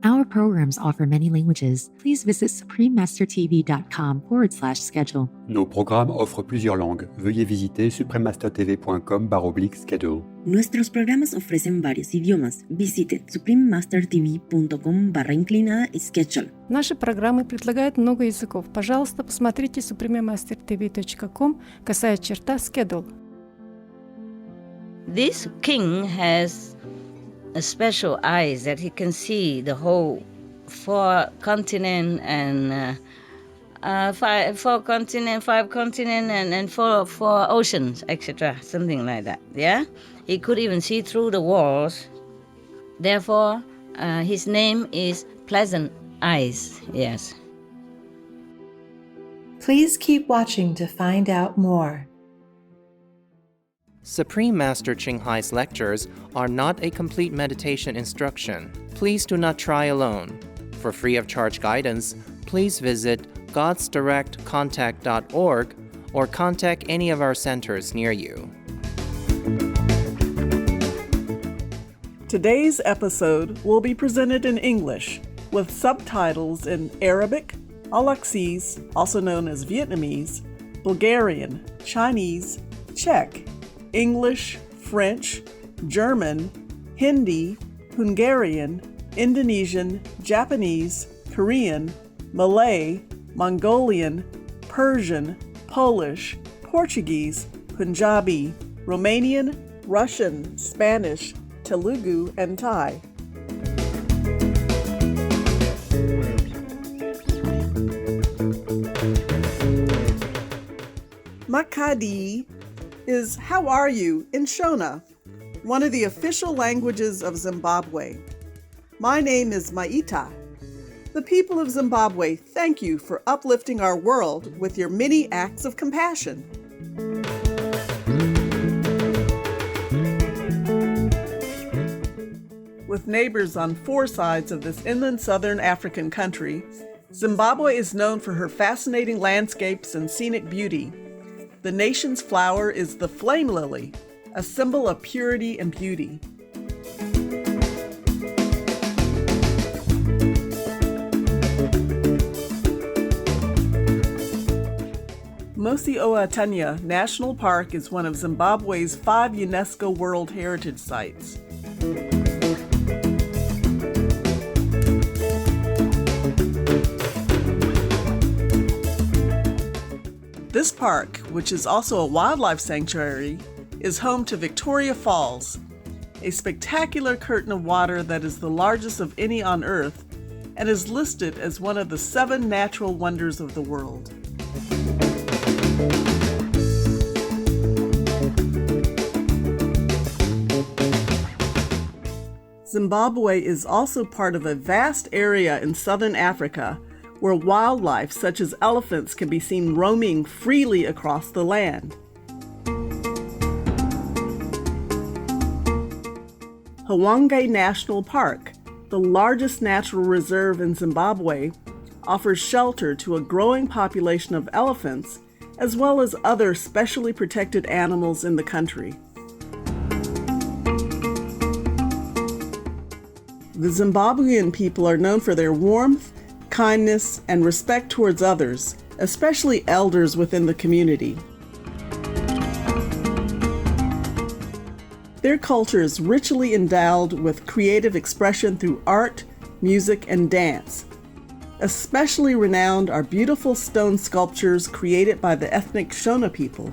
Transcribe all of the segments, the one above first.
Our programs offer many languages. Please visit suprememastertv.com/schedule. Nos programmes offrent plusieurs langues. Veuillez visiter suprememastertv.com/schedule. Nuestros programas ofrecen varios idiomas. Visite suprememastertv.com/schedule. Наши программы предлагают много языков. Пожалуйста, посмотрите suprememastertv.com/schedule. This king has a special eyes that he can see the whole five continent and four continent, five continent and four oceans, etc. Something like that. Yeah, he could even see through the walls. Therefore, his name is Pleasant Eyes. Yes. Please keep watching to find out more. Supreme Master Ching Hai's lectures are not a complete meditation instruction. Please do not try alone. For free of charge guidance, please visit godsdirectcontact.org or contact any of our centers near you. Today's episode will be presented in English with subtitles in Arabic, Alaxese, also known as Vietnamese, Bulgarian, Chinese, Czech, English, French, German, Hindi, Hungarian, Indonesian, Japanese, Korean, Malay, Mongolian, Persian, Polish, Portuguese, Punjabi, Romanian, Russian, Spanish, Telugu, and Thai. Makadi is "How are you?" in Shona, one of the official languages of Zimbabwe. My name is Maita. The people of Zimbabwe thank you for uplifting our world with your many acts of compassion. With neighbors on four sides of this inland southern African country, Zimbabwe is known for her fascinating landscapes and scenic beauty. The nation's flower is the flame lily, a symbol of purity and beauty. Mosi-oa-Tunya National Park is one of Zimbabwe's 5 UNESCO World Heritage Sites. This park, which is also a wildlife sanctuary, is home to Victoria Falls, a spectacular curtain of water that is the largest of any on Earth and is listed as one of the 7 natural wonders of the world. Zimbabwe is also part of a vast area in southern Africa where wildlife such as elephants can be seen roaming freely across the land. Hwange National Park, the largest natural reserve in Zimbabwe, offers shelter to a growing population of elephants as well as other specially protected animals in the country. The Zimbabwean people are known for their warmth, kindness, and respect towards others, especially elders within the community. Their culture is richly endowed with creative expression through art, music, and dance. Especially renowned are beautiful stone sculptures created by the ethnic Shona people.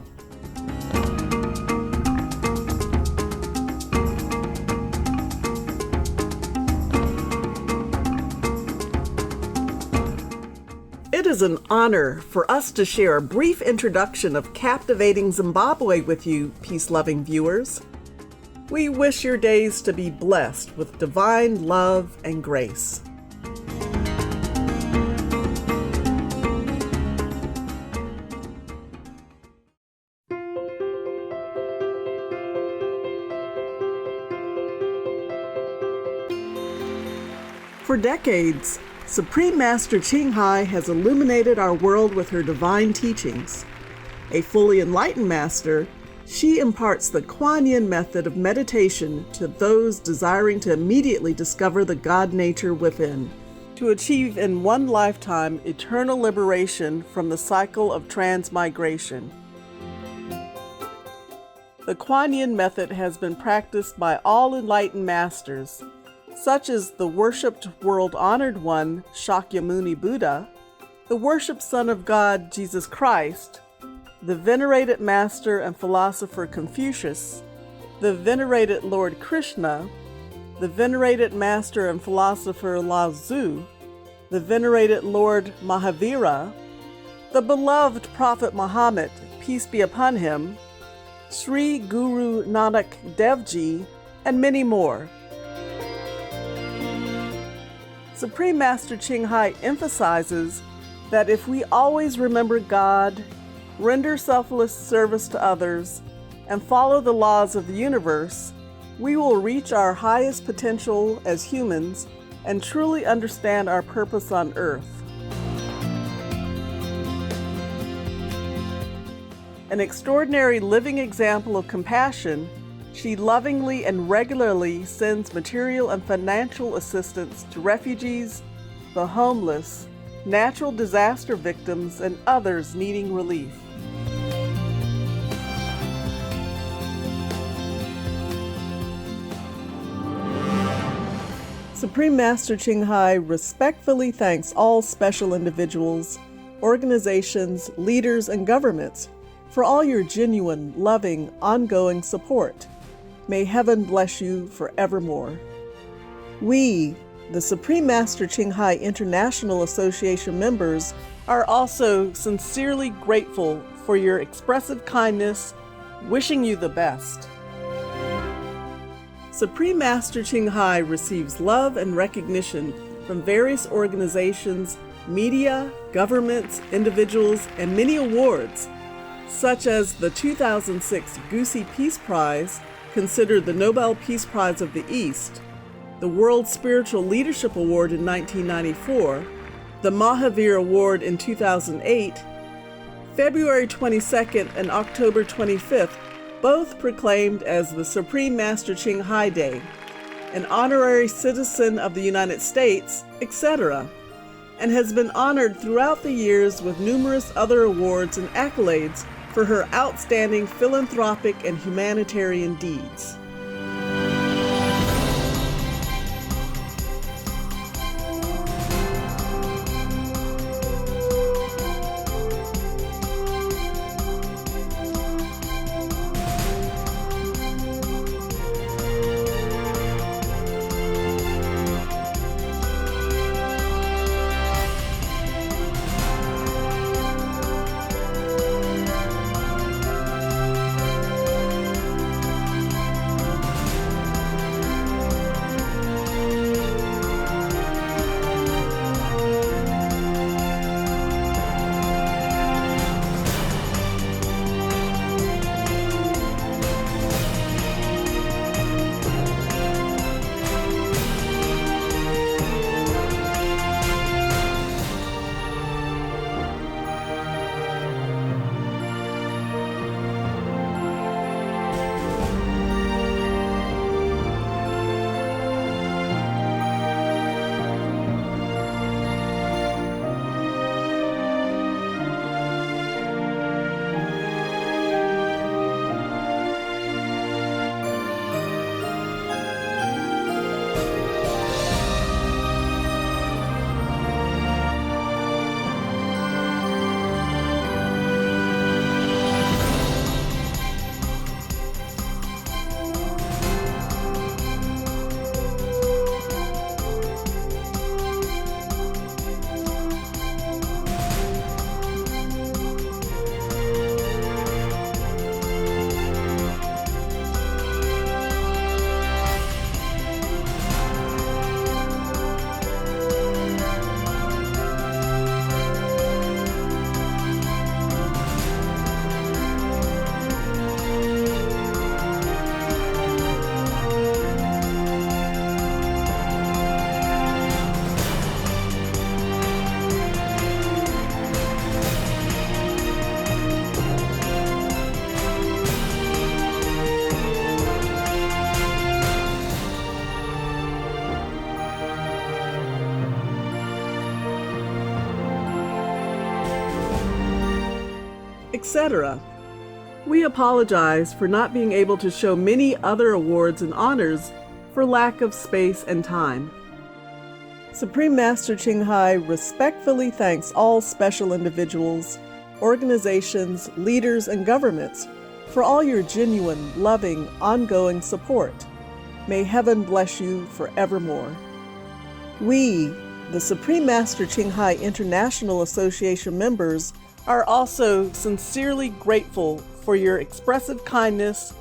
It is an honor for us to share a brief introduction of captivating Zimbabwe with you, peace-loving viewers. We wish your days to be blessed with divine love and grace. For decades, Supreme Master Ching Hai has illuminated our world with her divine teachings. A fully enlightened master, She imparts the Kuan Yin method of meditation to those desiring to immediately discover the God nature within, to achieve in one lifetime eternal liberation from the cycle of transmigration. The Kuan Yin method has been practiced by all enlightened masters, such as the worshipped world-honored one, Shakyamuni Buddha, the worshipped Son of God, Jesus Christ, the venerated master and philosopher Confucius, the venerated Lord Krishna, the venerated master and philosopher Lao Tzu, the venerated Lord Mahavira, the beloved Prophet Muhammad, peace be upon him, Sri Guru Nanak Dev Ji, and many more. Supreme Master Ching Hai emphasizes that if we always remember God, render selfless service to others, and follow the laws of the universe, we will reach our highest potential as humans and truly understand our purpose on earth. An extraordinary living example of compassion, she lovingly and regularly sends material and financial assistance to refugees, the homeless, natural disaster victims, and others needing relief. Supreme Master Ching Hai respectfully thanks all special individuals, organizations, leaders, and governments for all your genuine, loving, ongoing support. May heaven bless you forevermore. We, the Supreme Master Ching Hai International Association members, are also sincerely grateful for your expressive kindness, wishing you the best. Supreme Master Ching Hai receives love and recognition from various organizations, media, governments, individuals, and many awards, such as the 2006 Gusi Peace Prize, considered the Nobel Peace Prize of the East, the World Spiritual Leadership Award in 1994, the Mahavir Award in 2008, February 22nd and October 25th, both proclaimed as the Supreme Master Ching Hai Day, an honorary citizen of the United States, etc., and has been honored throughout the years with numerous other awards and accolades for her outstanding philanthropic and humanitarian deeds. etc. We apologize for not being able to show many other awards and honors for lack of space and time. Supreme Master Ching Hai respectfully thanks all special individuals, organizations, leaders, and governments for all your genuine, loving, ongoing support. May heaven bless you forevermore. We, the Supreme Master Ching Hai International Association members, are also sincerely grateful for your expressive kindness,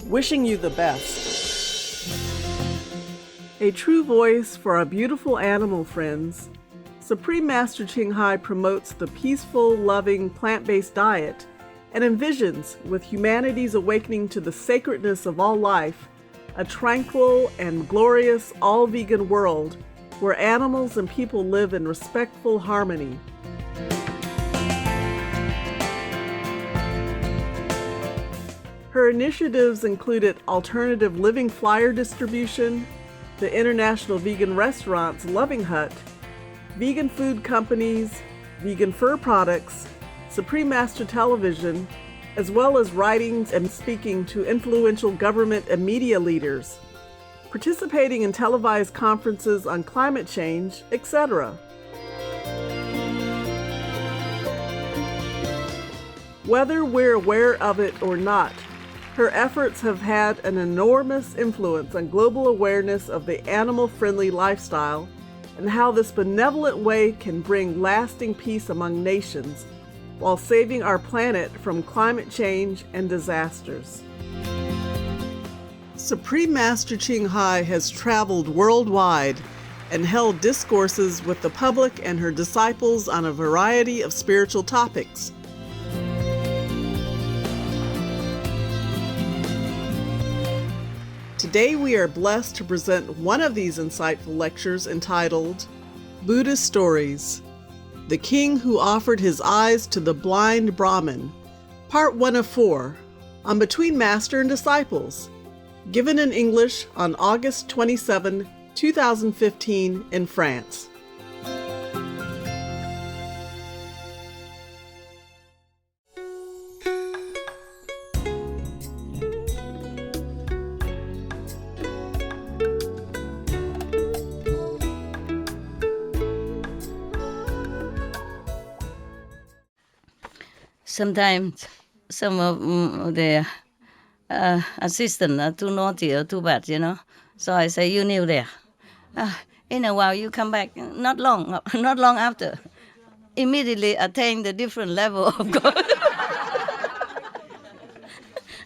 wishing you the best. A true voice for our beautiful animal friends, Supreme Master Ching Hai promotes the peaceful, loving, plant-based diet and envisions, with humanity's awakening to the sacredness of all life, a tranquil and glorious all-vegan world where animals and people live in respectful harmony. Her initiatives included alternative living flyer distribution, the International Vegan Restaurants Loving Hut, vegan food companies, vegan fur products, Supreme Master Television, as well as writings and speaking to influential government and media leaders, participating in televised conferences on climate change, etc. Whether we're aware of it or not, her efforts have had an enormous influence on global awareness of the animal-friendly lifestyle and how this benevolent way can bring lasting peace among nations while saving our planet from climate change and disasters. Supreme Master Ching Hai has traveled worldwide and held discourses with the public and her disciples on a variety of spiritual topics. Today we are blessed to present one of these insightful lectures entitled Buddhist Stories, The King Who Offered His Eyes to the Blind Brahmin, Part 1 of 4, on Between Master and Disciples, given in English on August 27, 2015 in France. Sometimes some of the assistants are too naughty or too bad, So I say, you kneel there. In a while, you come back. Not long after. Immediately attain the different level of God.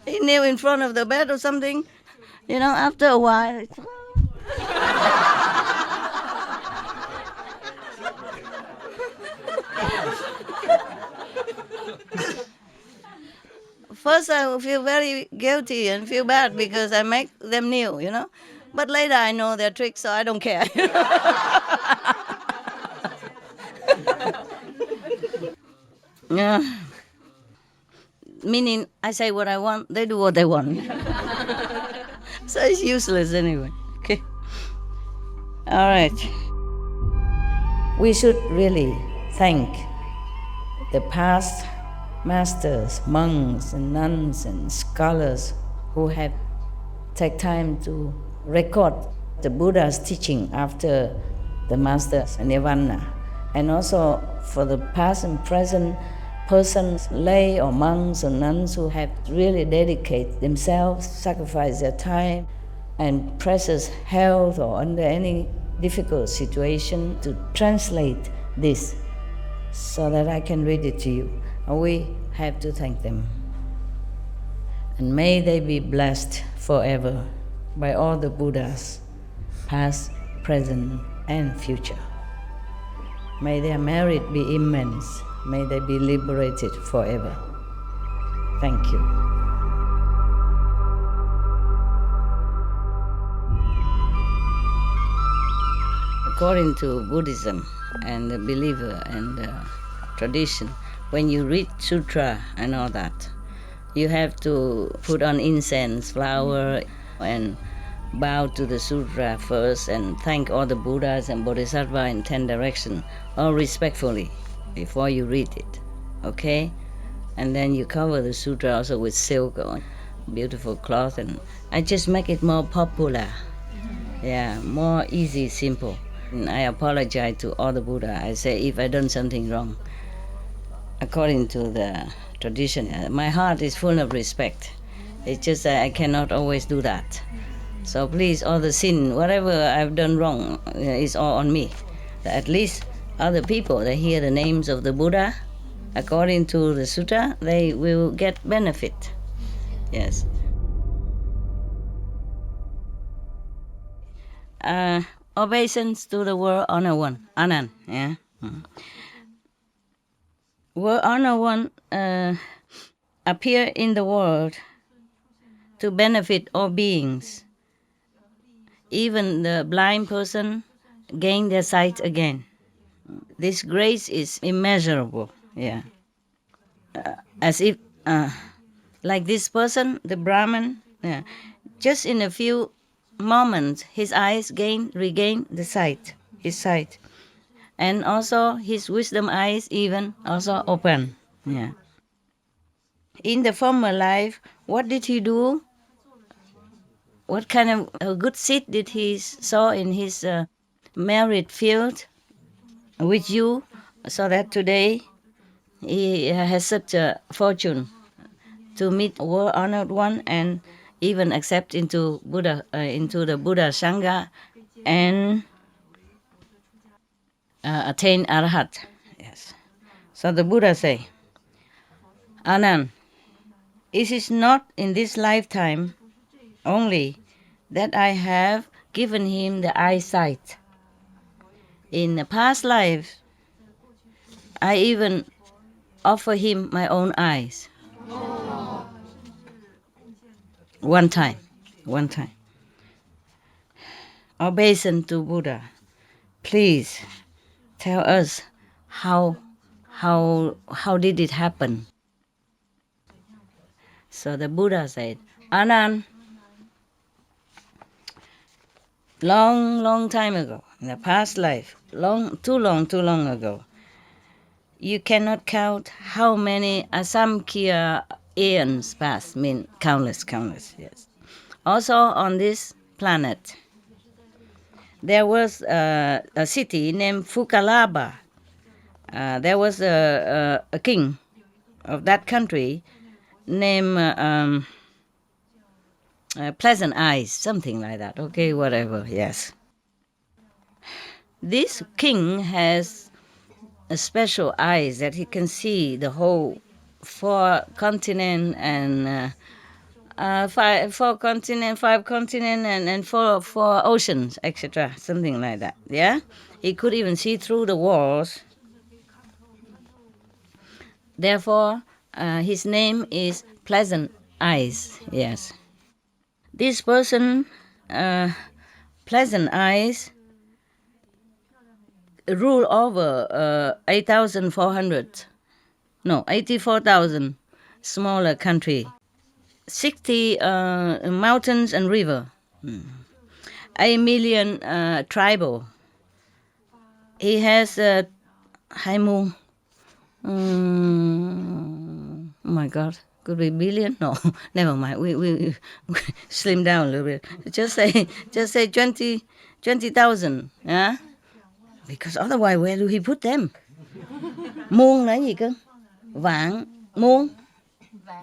He kneel in front of the bed or something. After a while, it's... First, I will feel very guilty and feel bad because I make them kneel, But later, I know their tricks, so I don't care. Yeah. Meaning, I say what I want, they do what they want. So it's useless anyway. Okay. All right. We should really thank the past masters, monks, and nuns, and scholars who have taken time to record the Buddha's teaching after the master's nirvana, and also for the past and present persons, lay or monks or nuns who have really dedicated themselves, sacrificed their time and precious health or under any difficult situation to translate this so that I can read it to you. We have to thank them. And may they be blessed forever by all the Buddhas, past, present, and future. May their merit be immense. May they be liberated forever. Thank you. According to Buddhism and the believer and the tradition, when you read sutra and all that, you have to put on incense, flower, and bow to the sutra first and thank all the Buddhas and Bodhisattvas in 10 directions, all respectfully, before you read it, okay? And then you cover the sutra also with silk or beautiful cloth, and I just make it more popular. Yeah, more easy, simple. And I apologize to all the Buddha. I say if I done something wrong, according to the tradition, my heart is full of respect. It's just that I cannot always do that. So please, all the sin, whatever I've done wrong, is all on me. At least other people, they hear the names of the Buddha, according to the sutta, they will get benefit. Yes. Obeisance to the World Honor One, Ananda. Yeah. World Honor One appear in the world to benefit all beings. Even the blind person gain their sight again. This grace is immeasurable. Yeah. As if, like this person, the Brahmin, yeah, just in a few moments, his eyes regain the sight, his sight. And also his wisdom eyes even also open. Yeah. In the former life, what did he do? What kind of a good seed did he sow in his merit field with you, so that today he has such a fortune to meet World Honored One and even accept into Buddha, into the Buddha Sangha, and attain Arhat. Yes. So the Buddha say, Anand, it is not in this lifetime only that I have given him the eyesight. In the past life, I even offer him my own eyes. One time. Obeisance to Buddha. Please tell us how did it happen? So the Buddha said, Anand, long time ago, in the past life, too long ago, you cannot count how many asamkhya eons past, mean countless, yes. Also on this planet, there was a city named Fukalaba. There was a king of that country named Pleasant Eyes, something like that. Okay, whatever, yes. This king has a special eyes that he can see the whole four continent and four continent, five continent, and four oceans, etc. Something like that. Yeah, he could even see through the walls. Therefore, his name is Pleasant Eyes. Yes, this person, Pleasant Eyes, rule over 84,000 smaller country, 60 mountains and river, 8 million tribal. He has high moon. Oh my God, could be billion? No, never mind. We slim down a little bit. Just say 20,000. Yeah. Because otherwise, where do he put them? Muôn là gì cơ? Vạn, muôn,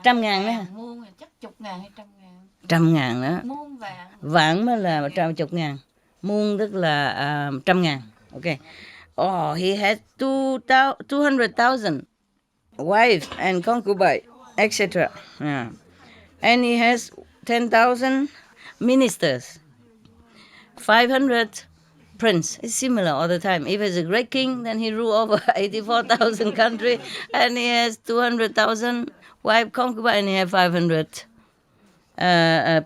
trăm ngàn đó. Muôn chắc chục ngàn hay trăm ngàn. Trăm ngàn đó. Muôn vạn. Vạn mới là chục ngàn. Muôn tức là trăm ngàn. Okay. Oh, he had 200,000 wives and concubines, etc. Yeah. And he has 10,000 ministers, 500 prince. It's similar all the time. If he's a great king, then he rule over 84,000 country, and he has 200,000 wife concubine, and he has 500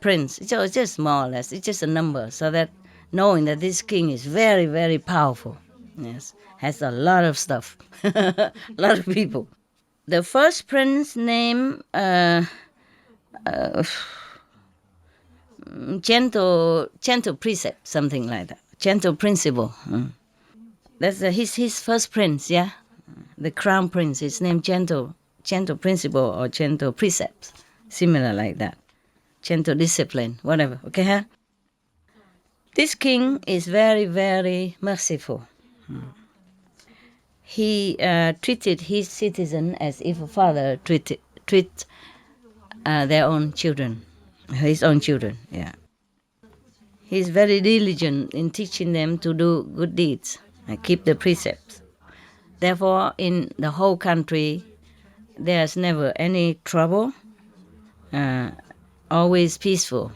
prince. So it's just more or less. It's just a number, so that knowing that this king is very, very powerful. Yes, has a lot of stuff, a lot of people. The first prince named gentle precept, something like that. Gentle principle. That's his first prince, yeah? The crown prince, his name Gentle gentle principle or gentle precepts, similar like that. Gentle discipline, whatever, okay? Huh? This king is very, very merciful. He treated his citizen as if a father treat their own children, his own children, yeah. He's very diligent in teaching them to do good deeds and keep the precepts. Therefore, in the whole country, there's never any trouble, always peaceful.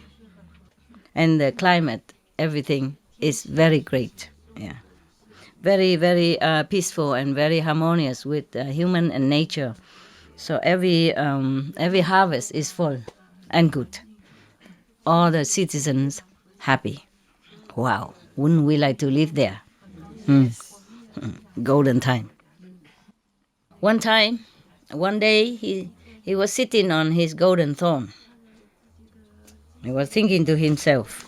And the climate, everything is very great, yeah. Very, very peaceful and very harmonious with human and nature. So every harvest is full and good. All the citizens happy. Wow, wouldn't we like to live there? Golden time. One day, he was sitting on his golden throne. He was thinking to himself,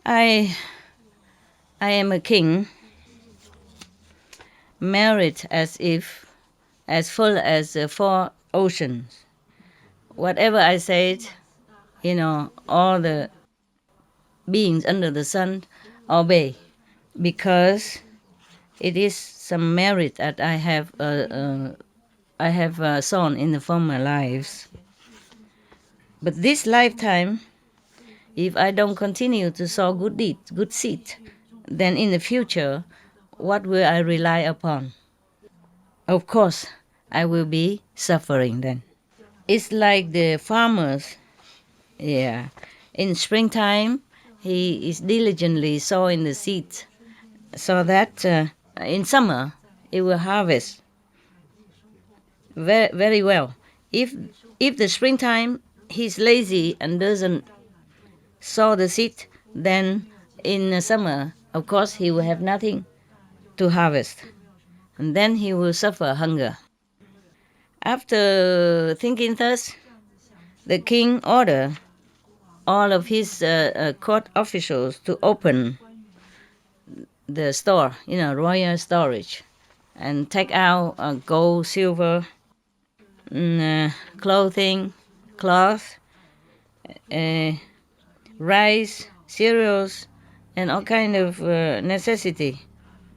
I am a king, married as full as 4 oceans. Whatever I said, all the beings under the sun obey, because it is some merit that I have sown in the former lives. But this lifetime, if I don't continue to sow good deeds, good seed, then in the future, what will I rely upon? Of course, I will be suffering then. It's like the farmers, yeah. In springtime, he is diligently sowing the seeds so that in summer it will harvest very, very well. If the springtime he's lazy and doesn't sow the seed, then in the summer, of course, he will have nothing to harvest. And then he will suffer hunger. After thinking thus, the king ordered all of his court officials to open the store, royal storage, and take out gold, silver, clothing, cloth, rice, cereals, and all kind of necessity.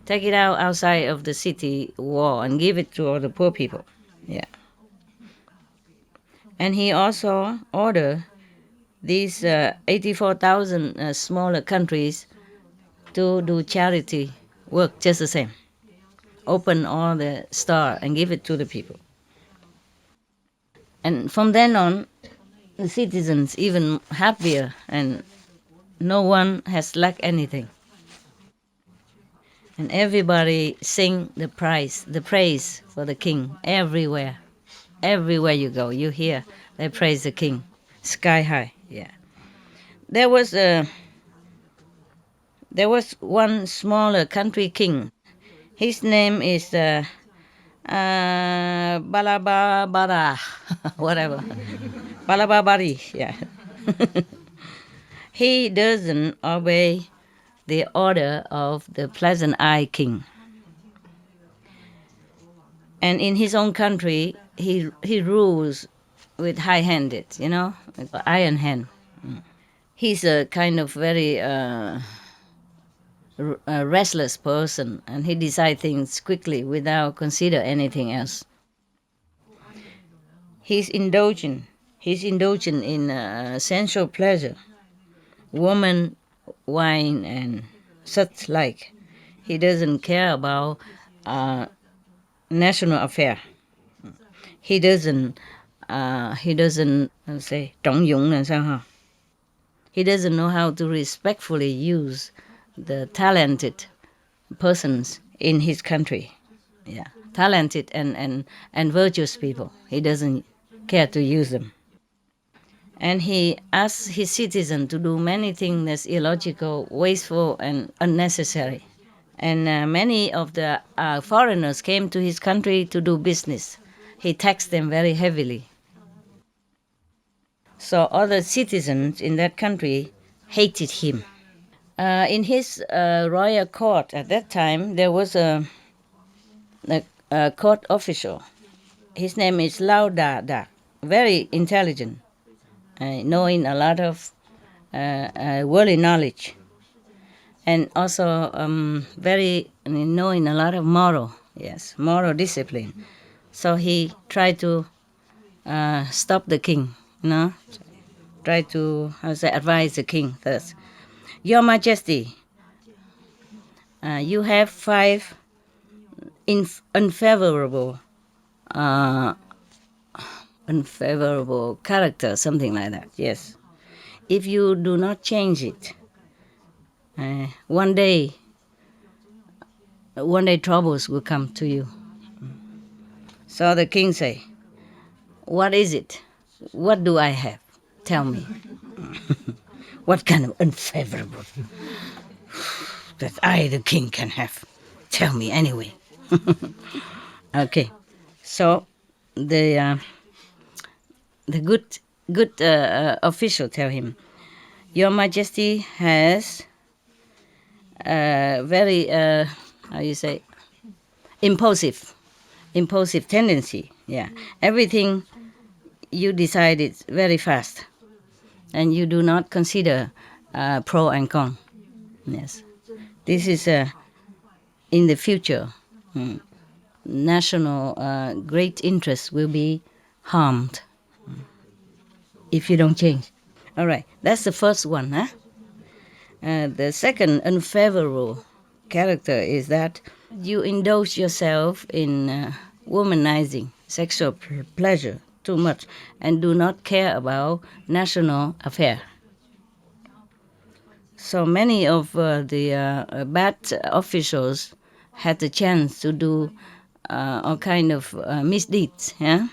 Take it out outside of the city wall and give it to all the poor people. Yeah. And he also ordered these 84,000 smaller countries to do charity work just the same. Open all the store and give it to the people. And from then on, the citizens even happier, and no one has lacked anything. And everybody sing the praise for the king everywhere. Everywhere you go, you hear they praise the king, sky high. Yeah. There was one smaller country king. His name is Balababara, whatever. Balababari, yeah. He doesn't obey the order of the pleasant eye king. And in his own country, he rules with high-handed, with iron hand. He's a kind of very restless person, and he decides things quickly without consider anything else. He's indulgent in sensual pleasure, woman, wine, and such like. He doesn't care about national affair. He doesn't say trọng dụng là sao hả? He doesn't know how to respectfully use the talented persons in his country. Yeah, talented and virtuous people. He doesn't care to use them. And he asks his citizens to do many things that's illogical, wasteful, and unnecessary. And many of the foreigners came to his country to do business. He taxed them very heavily. So other citizens in that country hated him. In his royal court at that time, there was a the court official. His name is Lao Da Da, very intelligent, knowing a lot of worldly knowledge, and also very knowing a lot of moral discipline. So he tried to stop the king, try to advise the king first. Your Majesty, you have 5 unfavorable character, something like that. Yes, if you do not change it, one day troubles will come to you. So the king say, what is it? What do I have? Tell me. What kind of unfavorable that I, the king, can have? Tell me anyway. Okay, so the good official tell him, Your Majesty has very impulsive tendency. Yeah, everything you decide is very fast, and you do not consider pro and con. Yes, this is in the future. National great interest will be harmed if you don't change. All right, that's the first one. The second unfavorable character is that you indulge yourself in womanizing sexual pleasure too much and do not care about national affair. So many of the bad officials had the chance to do all kind of misdeeds, and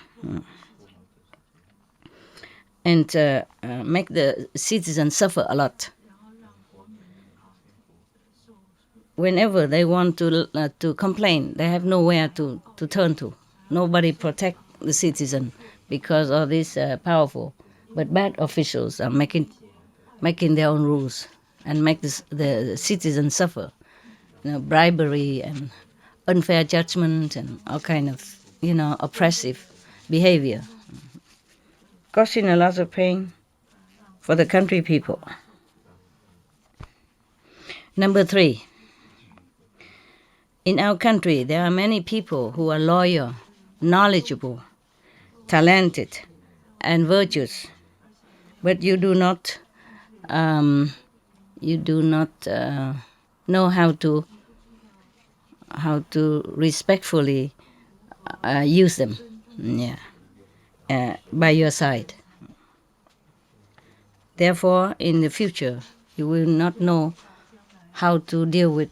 make the citizens suffer a lot. Whenever they want to complain, they have nowhere to turn to. Nobody protect the citizen because of these powerful but bad officials are making their own rules and make the citizens suffer. Bribery and unfair judgment and all kind of oppressive behavior, causing a lot of pain for the country people. Number 3. In our country, there are many people who are loyal, knowledgeable, talented, and virtuous, but you do not know how to respectfully use them. By your side. Therefore, in the future, you will not know how to deal with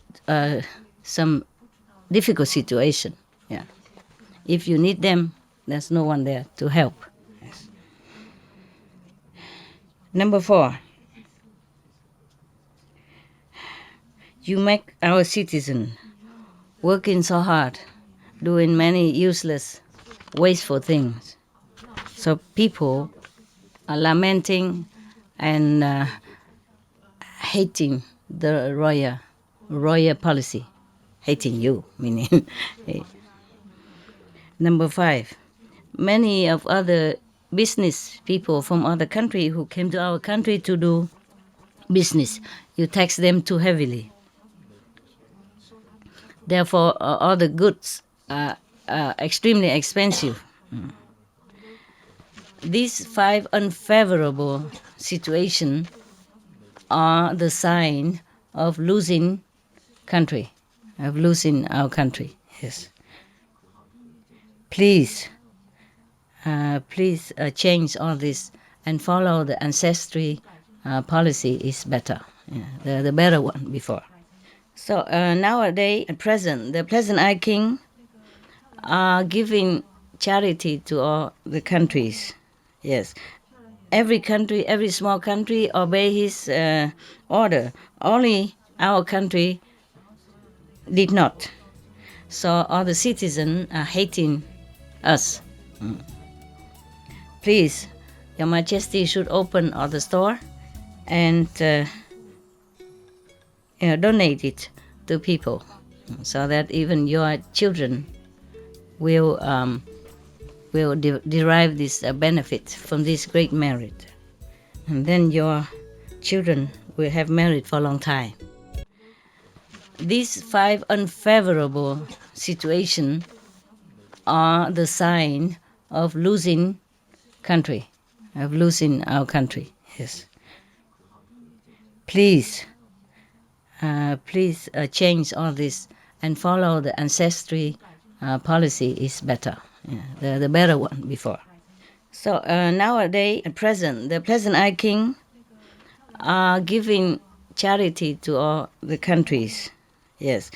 some difficult situation. If you need them, there's no one there to help. Yes. Number 4. You make our citizen working so hard, doing many useless, wasteful things. So people are lamenting and hating the royal policy. Hating you, meaning. Number 5. Many of other business people from other country who came to our country to do business, you tax them too heavily. Therefore, all the goods are extremely expensive. These 5 unfavorable situations are the sign of losing our country. Yes. Please change all this and follow the ancestry policy is better. The better one before. So nowadays, at present, the present I King are giving charity to all the countries. Yes. Every country, every small country obey his order. Only our country did not. So all the citizens are hating us. Please, Your Majesty should open all the store and donate it to people so that even your children will derive this benefit from this great merit. And then your children will have merit for a long time. These 5 unfavorable situations are the sign of losing country, of losing our country. Yes. Please change all this and follow the ancestry policy is better, the better one before. So nowadays, at present, the Pleasant Eye King are giving charity to all the countries. Yes.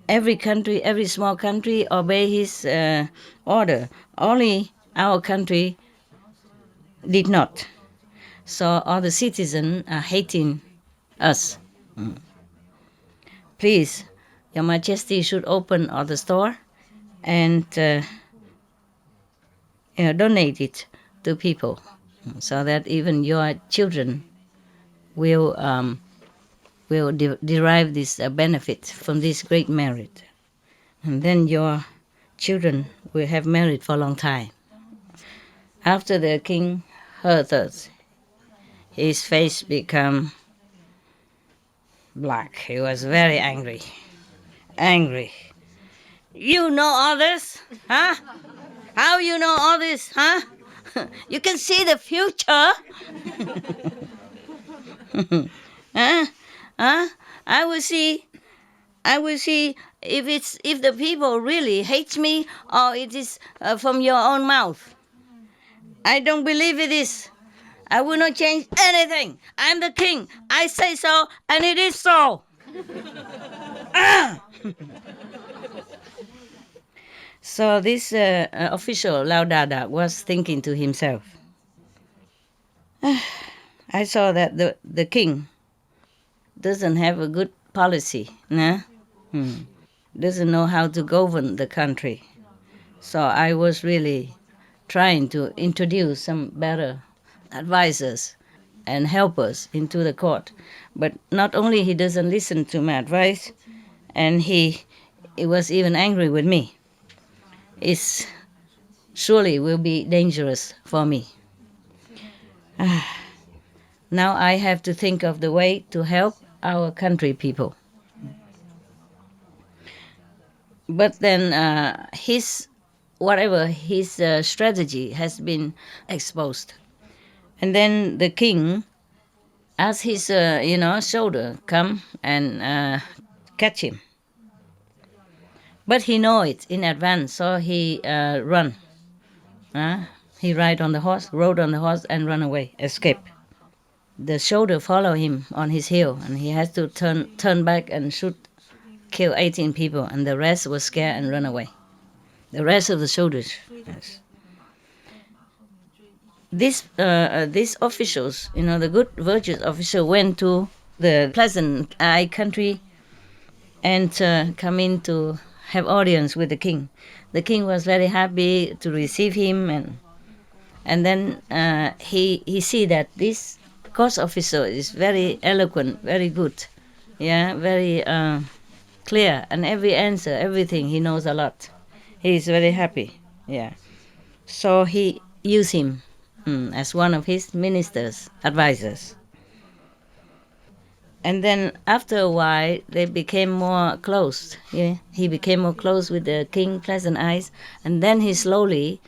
Every country, every small country obey his order. Only our country did not. So all the citizens are hating us. Please, Your Majesty should open all the store and donate it to people so that even your children will derive this benefit from this great merit. And then your children will have merit for a long time. After the king heard this, his face became black. He was very angry. Angry. You know all this? Huh? How you know all this? Huh? You can see the future. Huh? Huh? I will see if the people really hate me or it is from your own mouth. I don't believe it is. I will not change anything. I'm the king. I say so, and it is so. So this official, Laudada, was thinking to himself, I saw that the king doesn't have a good policy, nah? Doesn't know how to govern the country. So I was really trying to introduce some better advisors and helpers into the court. But not only he doesn't listen to my advice, and he was even angry with me. It surely will be dangerous for me. Now I have to think of the way to help our country people. But then his strategy has been exposed. And then the king asked his soldier come and catch him. But he know it in advance, so he run. He rode on the horse and run away, escape. The soldier follow him on his heel, and he has to turn back and kill 18 people, and the rest was scared and run away. The rest of the soldiers. Yes. These officials, the good virtuous official, went to the Pleasant Eye country and come in to have audience with the king. The king was very happy to receive him, and then he see that this court officer is very eloquent, very good, very clear, and every answer, everything, he knows a lot. He is very happy, So he used him as one of his ministers, advisors. And then after a while, they became more close. He became more close with the king, Pleasant Eyes, and then he slowly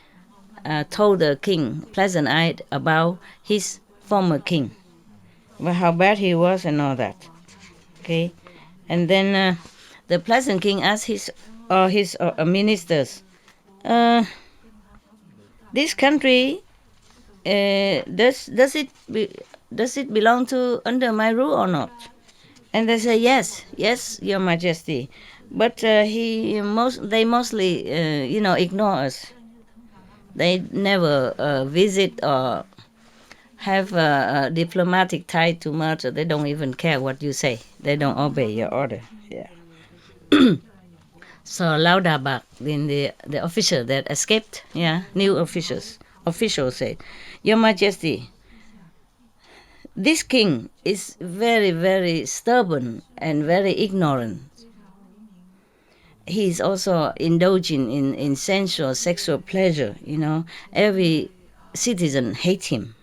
told the king, Pleasant Eye, about his former king, how bad he was and all that. Okay, and then the Pleasant King asked his ministers, this country does it belong to under my rule or not? And they say yes, Your Majesty. But they mostly ignore us. They never visit or have a diplomatic tie too much, or they don't even care what you say. They don't obey your order. So Laudabak, the official that escaped, new official said, Your Majesty, this king is very, very stubborn and very ignorant. he's also indulging in sensual sexual pleasure. Every citizen hates him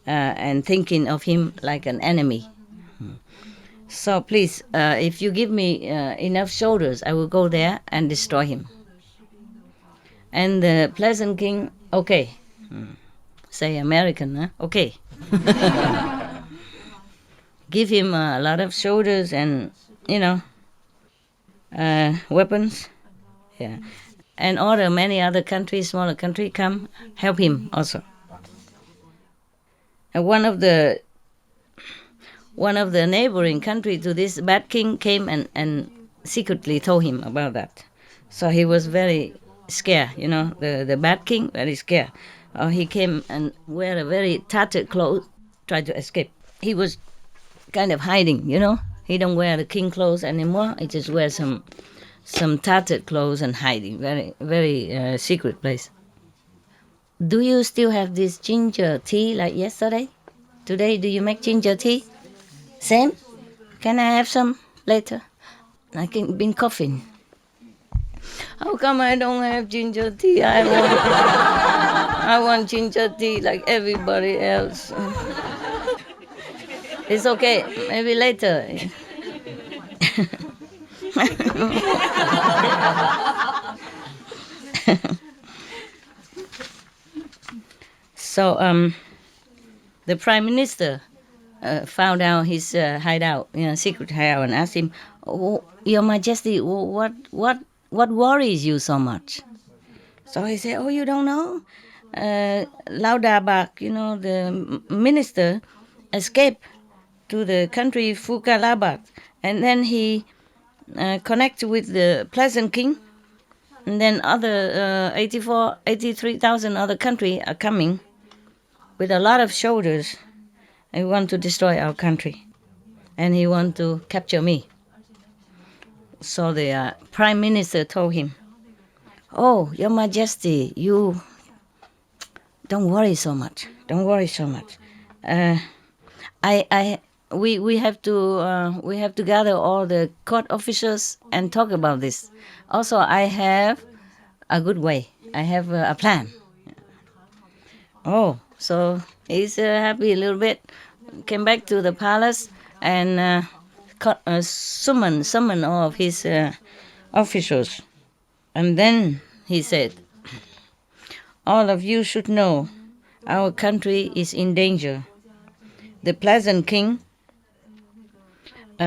and thinking of him like an enemy. So please, if you give me enough shoulders, I will go there and destroy him. And the pleasant king, okay. Say American, huh? Okay. Give him a lot of shoulders and, weapons. Yeah. And order many other countries, smaller countries, come help him also. And one of the neighboring country to this bad king came and secretly told him about that. So he was very scared, the bad king, very scared. He came and wear a very tattered clothes, tried to escape. He was kind of hiding, He don't wear the king clothes anymore. He just wears some tattered clothes and hiding, very, very secret place. Do you still have this ginger tea like yesterday? Today, do you make ginger tea? Same? Can I have some later? I can been coughing. How come I don't have ginger tea? I want ginger tea like everybody else. It's okay, maybe later. So the prime minister found out his hideout, secret hideout, and asked him, "Oh, Your Majesty, what worries you so much?" So he said, "Oh, you don't know? Laudabak, the minister, escaped to the country Fukalabat, and then he connected with the pleasant king, and then other 83,000 other countries are coming with a lot of soldiers and want to destroy our country, and he want to capture me." So the prime minister told him, "Oh, Your Majesty, you don't worry so much. Don't worry so much. We have to gather all the court officials and talk about this. Also, I have a good way. I have a plan." Oh, so he's happy a little bit. Came back to the palace and summon all of his officials. And then he said, "All of you should know our country is in danger. The pleasant king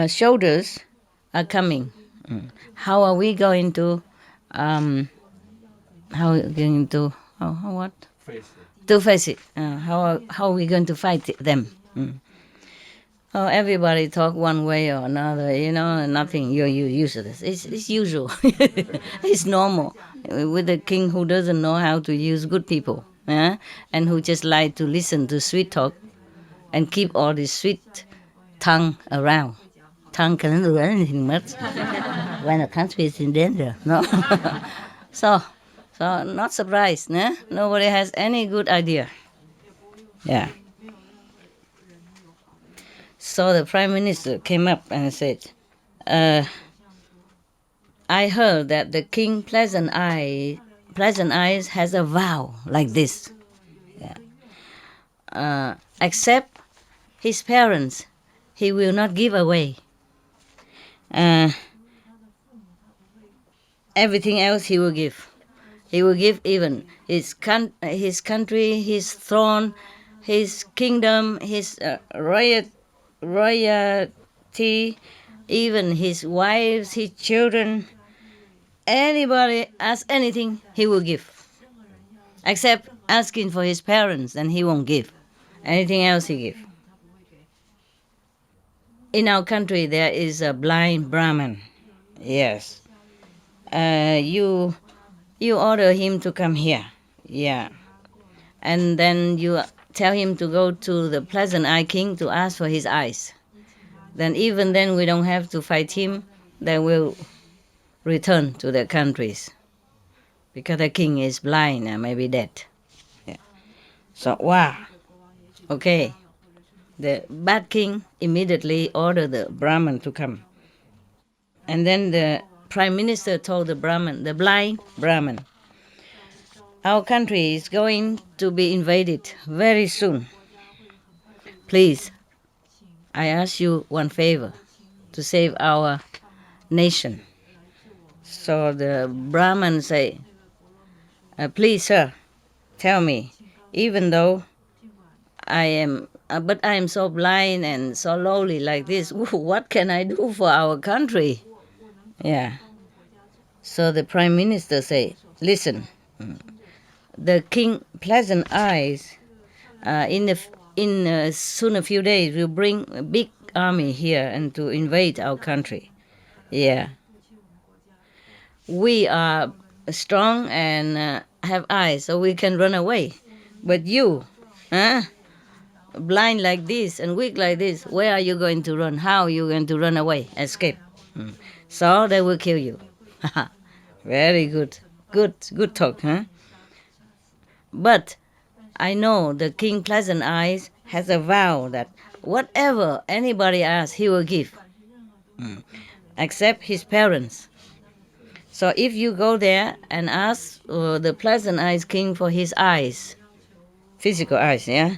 shoulders are coming. How are we going to what? To face it. How are we going to fight them?" Oh, everybody talk one way or another, nothing. You're useless. It's usual. It's normal with a king who doesn't know how to use good people, and who just like to listen to sweet talk and keep all this sweet tongue around. Tongue cannot do anything much when a country is in danger. No, so not surprised. Nobody has any good idea. Yeah. So the prime minister came up and said, "I heard that the king Pleasant Eyes has a vow like this. Yeah. Except his parents, he will not give away. Everything else he will give. He will give even his country, his throne, his kingdom, his royalty, even his wives, his children. Anybody asks anything, he will give. Except asking for his parents, then he won't give. Anything else he give." In our country, there is a blind Brahmin. Yes. You order him to come here. Yeah. And then you tell him to go to the Pleasant Eye King to ask for his eyes. Then even then we don't have to fight him. They will return to their countries. Because the king is blind and maybe dead. Yeah. So, wow. Okay. The bad king immediately ordered the Brahmin to come. And then the prime minister told the Brahmin, the blind Brahmin, our country is going to be invaded very soon. Please, I ask you one favor to save our nation. So the Brahmin say, please, sir, tell me, even though but I am so blind and so lowly like this, what can I do for our country? Yeah. So the prime minister say, listen, the king pleasant eyes in soon a few days will bring a big army here and to invade our country. Yeah. We are strong and have eyes, so we can run away. But you, blind like this and weak like this, where are you going to run? How are you going to run away, escape? So they will kill you. Very good. Good talk, huh? But I know the King Pleasant Eyes has a vow that whatever anybody asks, he will give, except his parents. So if you go there and ask the Pleasant Eyes King for his eyes, physical eyes, yeah,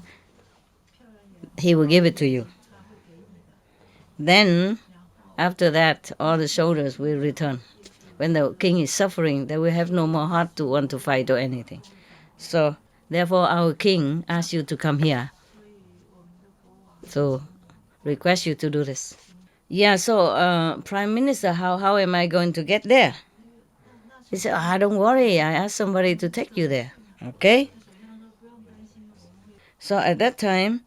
he will give it to you. Then, after that, all the soldiers will return. When the king is suffering, they will have no more heart to want to fight or anything. So, therefore, our king asks you to come here. So, request you to do this. Yeah, so, Prime Minister, how am I going to get there? He said, don't worry, I asked somebody to take you there. Okay? So, at that time,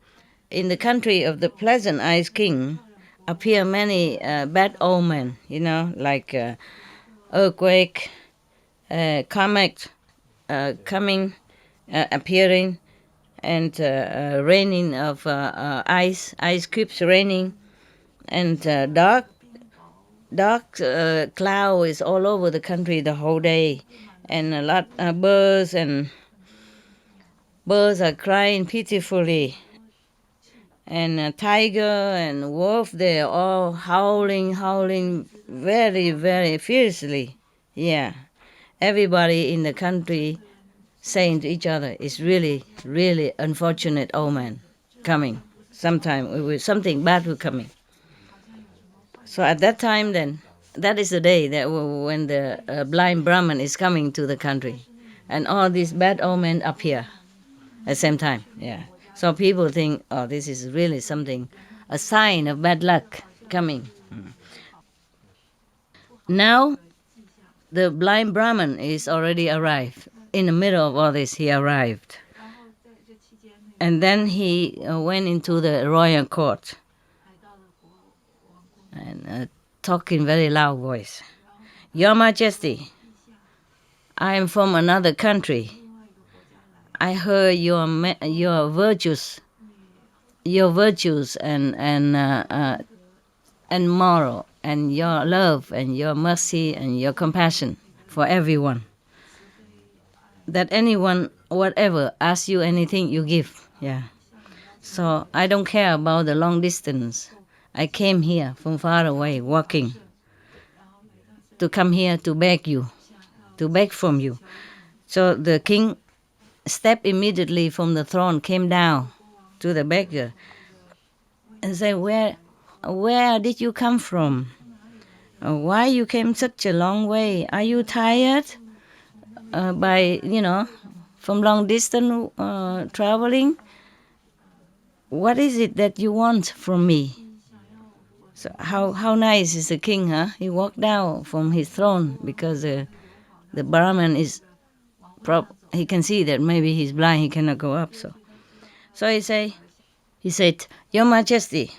in the country of the Pleasant Eyes King, appear many bad omen, like earthquake, comet coming, appearing, and raining of ice cubes raining, and dark cloud is all over the country the whole day, and a lot of birds are crying pitifully. And a tiger and wolf, they're all howling very, very fiercely. Yeah. Everybody in the country saying to each other, it's really, really unfortunate omen coming. Sometime something bad will coming. So at that time then, that is the day that when the blind Brahmin is coming to the country. And all these bad omen appear at the same time. Yeah. So people think, this is really something, a sign of bad luck coming. Now, the blind Brahmin is already arrived. In the middle of all this, he arrived. And then he went into the royal court and talked in very loud voice. Your Majesty, I am from another country. I heard your virtues and moral, and your love and your mercy and your compassion for everyone. That anyone, whatever, asks you anything, you give. Yeah. So I don't care about the long distance. I came here from far away, walking, to come here to beg you, to beg from you. So the king stepped immediately from the throne, came down to the beggar, and said, where did you come from? Why you came such a long way? Are you tired by, from long distance traveling? What is it that you want from me? So how nice is the king, huh? He walked down from his throne because the Brahmin is he can see that maybe he's blind, he cannot go up. So he said, Your Majesty,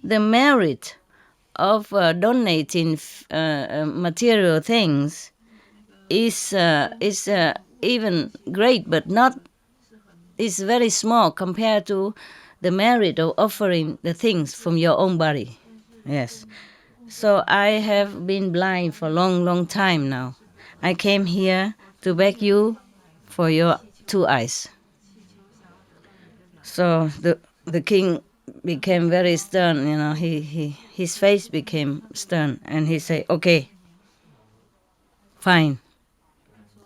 the merit of donating material things is even great, but is very small compared to the merit of offering the things from your own body. Yes. So I have been blind for a long, long time now. I came here to beg you for your 2 eyes. So the king became very stern, his face became stern, and he said, okay, Fine,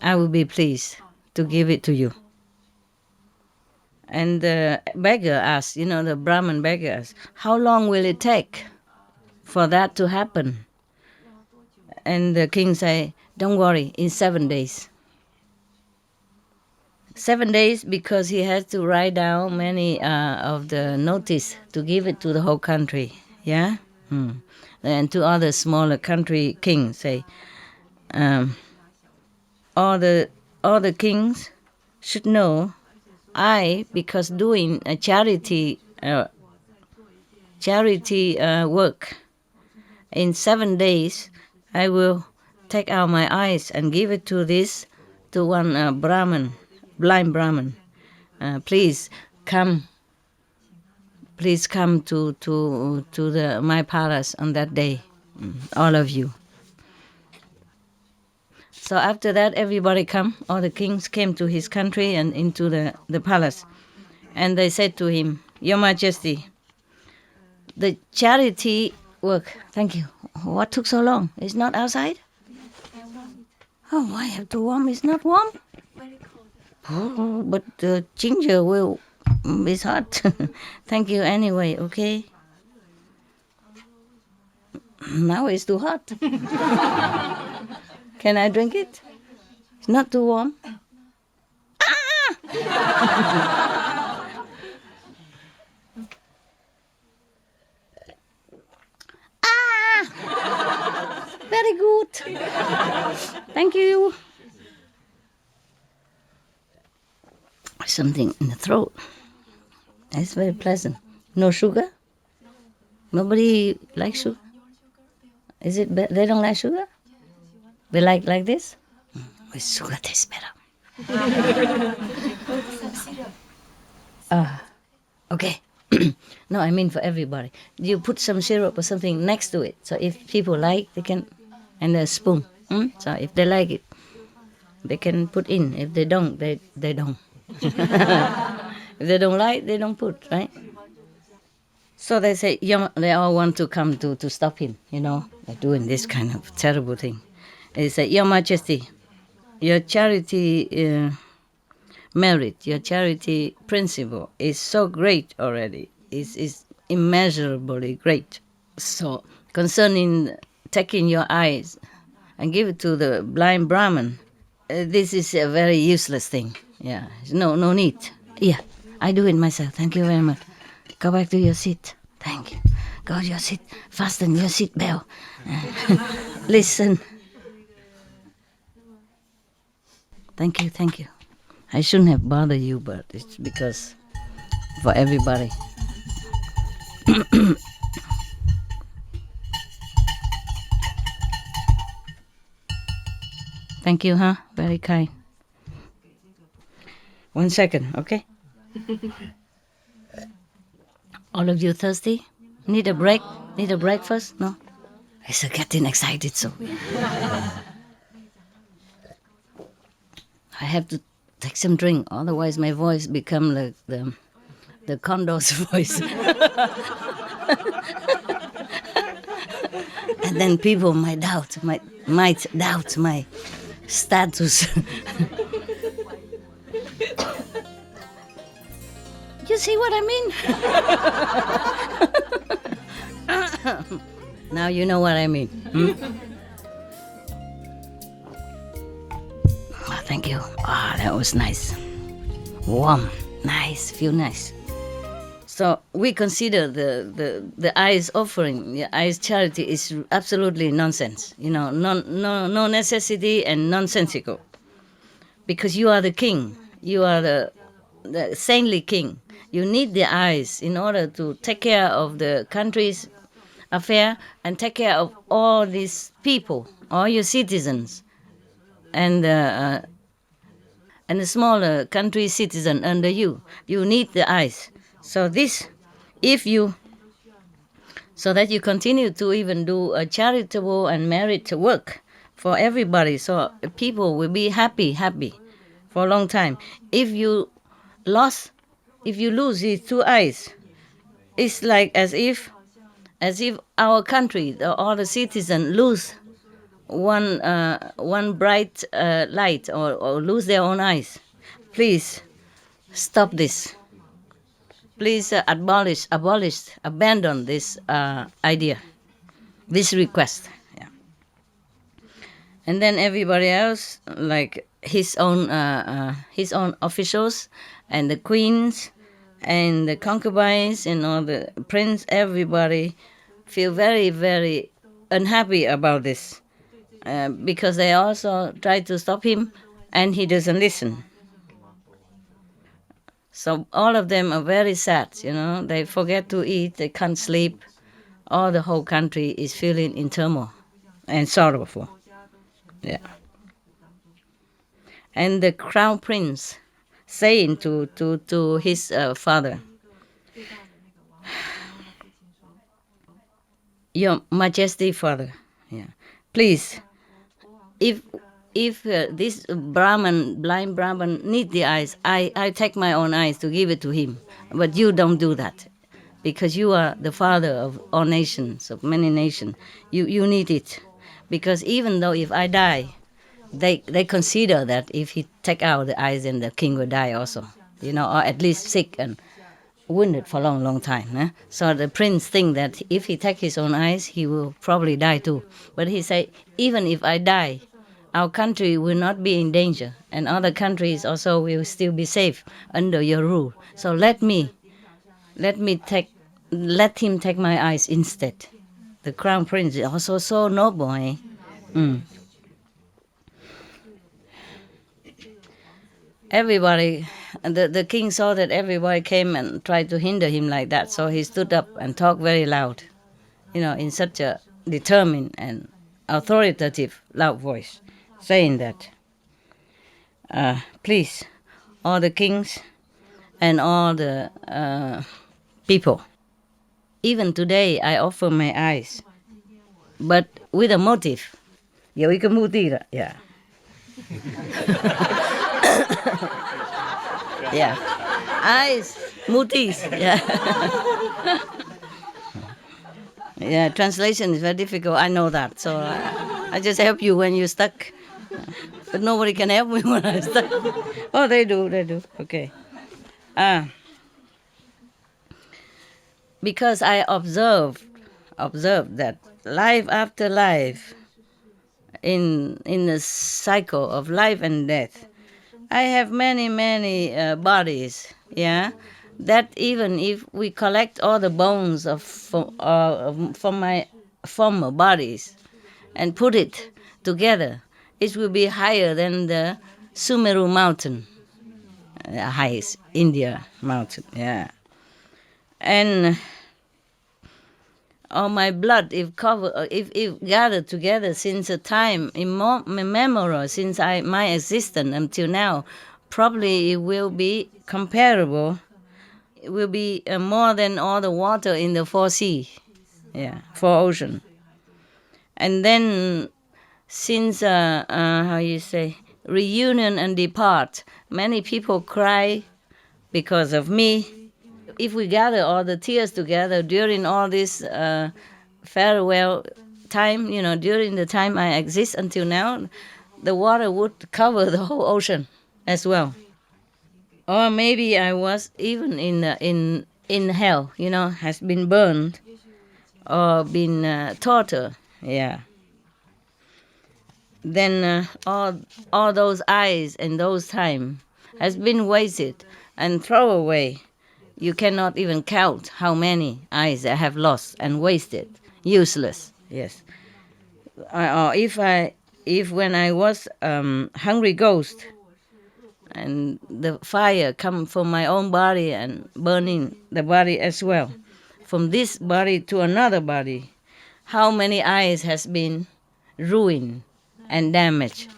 I will be pleased to give it to you. And the beggar asked, the Brahmin beggar asked, how long will it take for that to happen? And the king said, don't worry, in 7 days. 7 days, because he had to write down many of the notice to give it to the whole country. Yeah? And to other smaller country kings say, all the kings should know because doing a charity work, in 7 days, I will take out my eyes and give it to one Brahmin, blind Brahmin. Please come to my palace on that day, all of you. So after that, everybody come. All the kings came to his country and into the palace. And they said to him, Your Majesty, the charity work, thank you. What took so long? It's not outside? Oh, I have to warm. It's not warm? Oh, but the ginger it's hot. Thank you anyway, okay? Now it's too hot. Can I drink it? It's not too warm. Very good. Thank you. Something in the throat. It's very pleasant. No sugar? Nobody likes sugar? Is it they don't like sugar? They like this? With sugar tastes better. Okay. No, I mean for everybody. You put some syrup or something next to it. So if people like, they can, and a spoon. So if they like it, they can put in. If they don't, they don't. If they don't like, they don't put, right? So they say, they all want to come to stop him, They're doing this kind of terrible thing. They say, Your Majesty, your charity merit, your charity principle is so great already. It's immeasurably great. So concerning taking your eyes and give it to the blind Brahmin, this is a very useless thing. Yeah, no need. Yeah, I do it myself. Thank you very much. Go back to your seat. Thank you. Go to your seat. Fasten your seat belt. Listen. Thank you. I shouldn't have bothered you, but it's because for everybody. Thank you, huh? Very kind. 1 second, okay? All of you thirsty? Need a break? Need a breakfast? No? I'm getting excited, so. I have to take some drink, otherwise my voice become like the condor's voice. And then people might doubt my status. You see what I mean? Now you know what I mean. Oh, thank you. That was nice. Warm. Nice. Feel nice. So we consider the eyes offering, the eyes charity is absolutely nonsense. No necessity and nonsensical. Because you are the king. You are the saintly king. You need the eyes in order to take care of the country's affair and take care of all these people, all your citizens, and the smaller country citizen under you. You need the eyes. So so that you continue to even do a charitable and merit work for everybody, so people will be happy for a long time. If you lose these two eyes, it's like as if our country, all the citizens lose one bright light or lose their own eyes. Please stop this. Please abandon this idea, this request. Yeah. And then everybody else, like his own officials and the queens and the concubines and all the prince, everybody feel very, very unhappy about this because they also try to stop him and he doesn't listen. So all of them are very sad, They forget to eat, they can't sleep. All the whole country is feeling in turmoil and sorrowful. Yeah. And the crown prince saying to his father, Your Majesty, Father, please, if this blind Brahmin need the eyes, I take my own eyes to give it to him. But you don't do that, because you are the father of all nations, of many nations. You need it, because even though if I die, they consider that if he take out the eyes, then the king will die also, or at least sick and wounded for a long, long time. So the prince think that if he take his own eyes, he will probably die too. But he say, even if I die, our country will not be in danger, and other countries also will still be safe under your rule. So let him take my eyes instead. The crown prince is also so noble. Everybody, the king saw that everybody came and tried to hinder him like that, so he stood up and talked very loud, in such a determined and authoritative loud voice, saying that, please, all the kings and all the people, even today I offer my eyes, but with a motive. Yeah. Yeah, eyes, mutis. Yeah. Yeah, translation is very difficult. I know that, so I just help you when you're stuck. But nobody can help me when I'm stuck. Oh, they do. Okay. Because I observed that life after life, in the cycle of life and death, I have many bodies. Yeah, that even if we collect all the bones from my former bodies and put it together, it will be higher than the Sumeru mountain, the highest India mountain. Yeah, and all my blood, if gathered together since a time immemorial, since my existence until now, probably it will be comparable. It will be more than all the water in the four sea, four ocean. And then, since reunion and depart, many people cry because of me. If we gather all the tears together during all this farewell time, during the time I exist until now, the water would cover the whole ocean as well. Or maybe I was even in hell, has been burned or been tortured. Yeah. Then all those eyes and those time has been wasted and thrown away. You cannot even count how many eyes I have lost and wasted, useless. Yes. Or if when I was hungry ghost, and the fire come from my own body and burning the body as well, from this body to another body, how many eyes has been ruined and damaged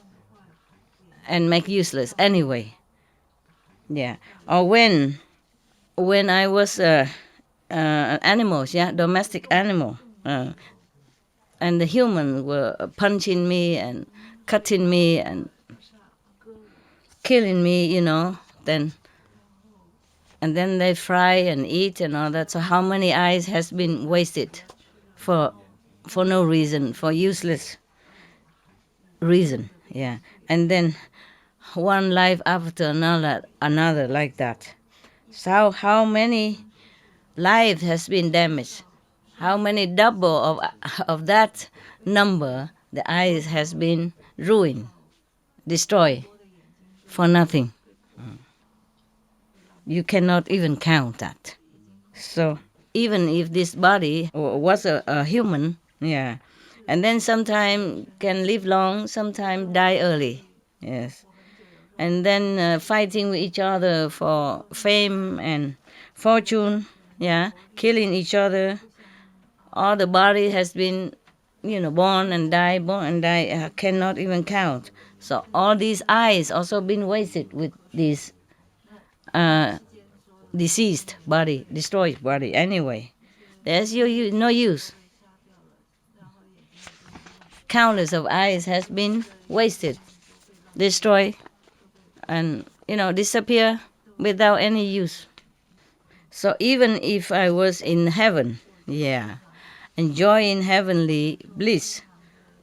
and make useless anyway. Yeah. Or when I was animals, domestic animal, and the humans were punching me and cutting me and killing me, then they fry and eat and all that. So how many eyes has been wasted for no reason, for useless? reason, yeah. And then one life after another like that. So how many lives has been damaged? How many double of that number the eyes has been ruined, destroyed for nothing? You cannot even count that. So even if this body was a human, yeah, and then sometime can live long, sometime die early, yes, and then fighting with each other for fame and fortune, yeah, killing each other. All the body has been, born and die, cannot even count. So all these eyes also been wasted with this deceased body, destroyed body anyway. There's no use. Countless of eyes has been wasted, destroyed, and disappear without any use. So even if I was in heaven, yeah, enjoying heavenly bliss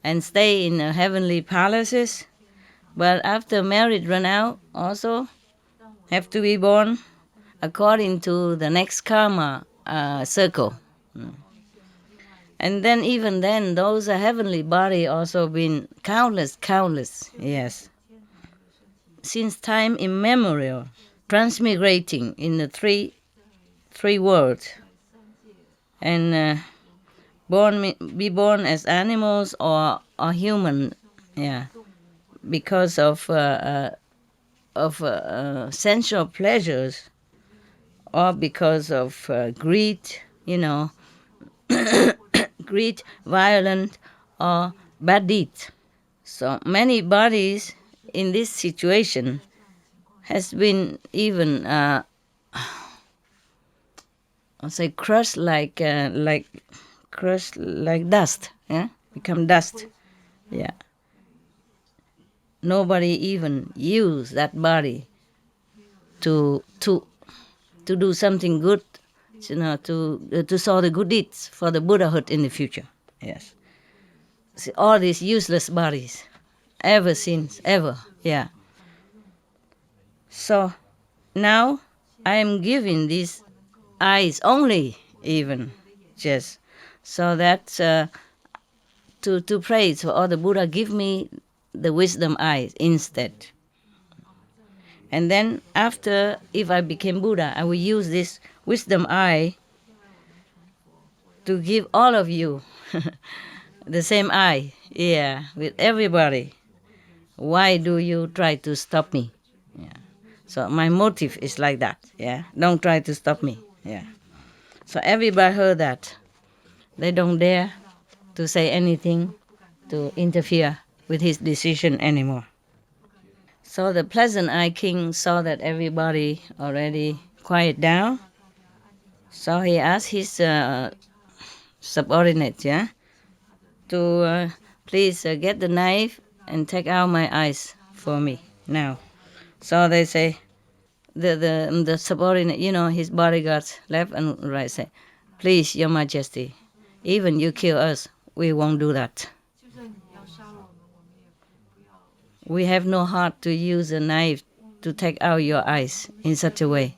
and stay in heavenly palaces, but after marriage run out, also have to be born according to the next karma circle. And then even then, those heavenly body also been countless, yes. Since time immemorial, transmigrating in the three worlds, and be born as animals or human, yeah, because of sensual pleasures, or because of greed, greed, violent, or bad deeds. So many bodies in this situation has been even crushed like dust, yeah, become dust, yeah. Nobody even use that body to do something good, to sow the good deeds for the Buddhahood in the future. Yes. See, all these useless bodies, ever since, ever, yeah. So now I am giving these eyes only, even, just so that to pray for all the Buddha, give me the wisdom eyes instead. And then after, if I became Buddha, I will use this wisdom eye to give all of you the same eye, yeah, with everybody. Why do you try to stop me? Yeah. So my motive is like that, yeah. Don't try to stop me, yeah. So everybody heard that. They don't dare to say anything to interfere with his decision anymore. So the pleasant eye king saw that everybody already quiet down. So he asked his subordinates, yeah, to please get the knife and take out my eyes for me now. So they say, the subordinate, his bodyguards left and right say, please, Your Majesty, even you kill us, we won't do that. We have no heart to use a knife to take out your eyes in such a way.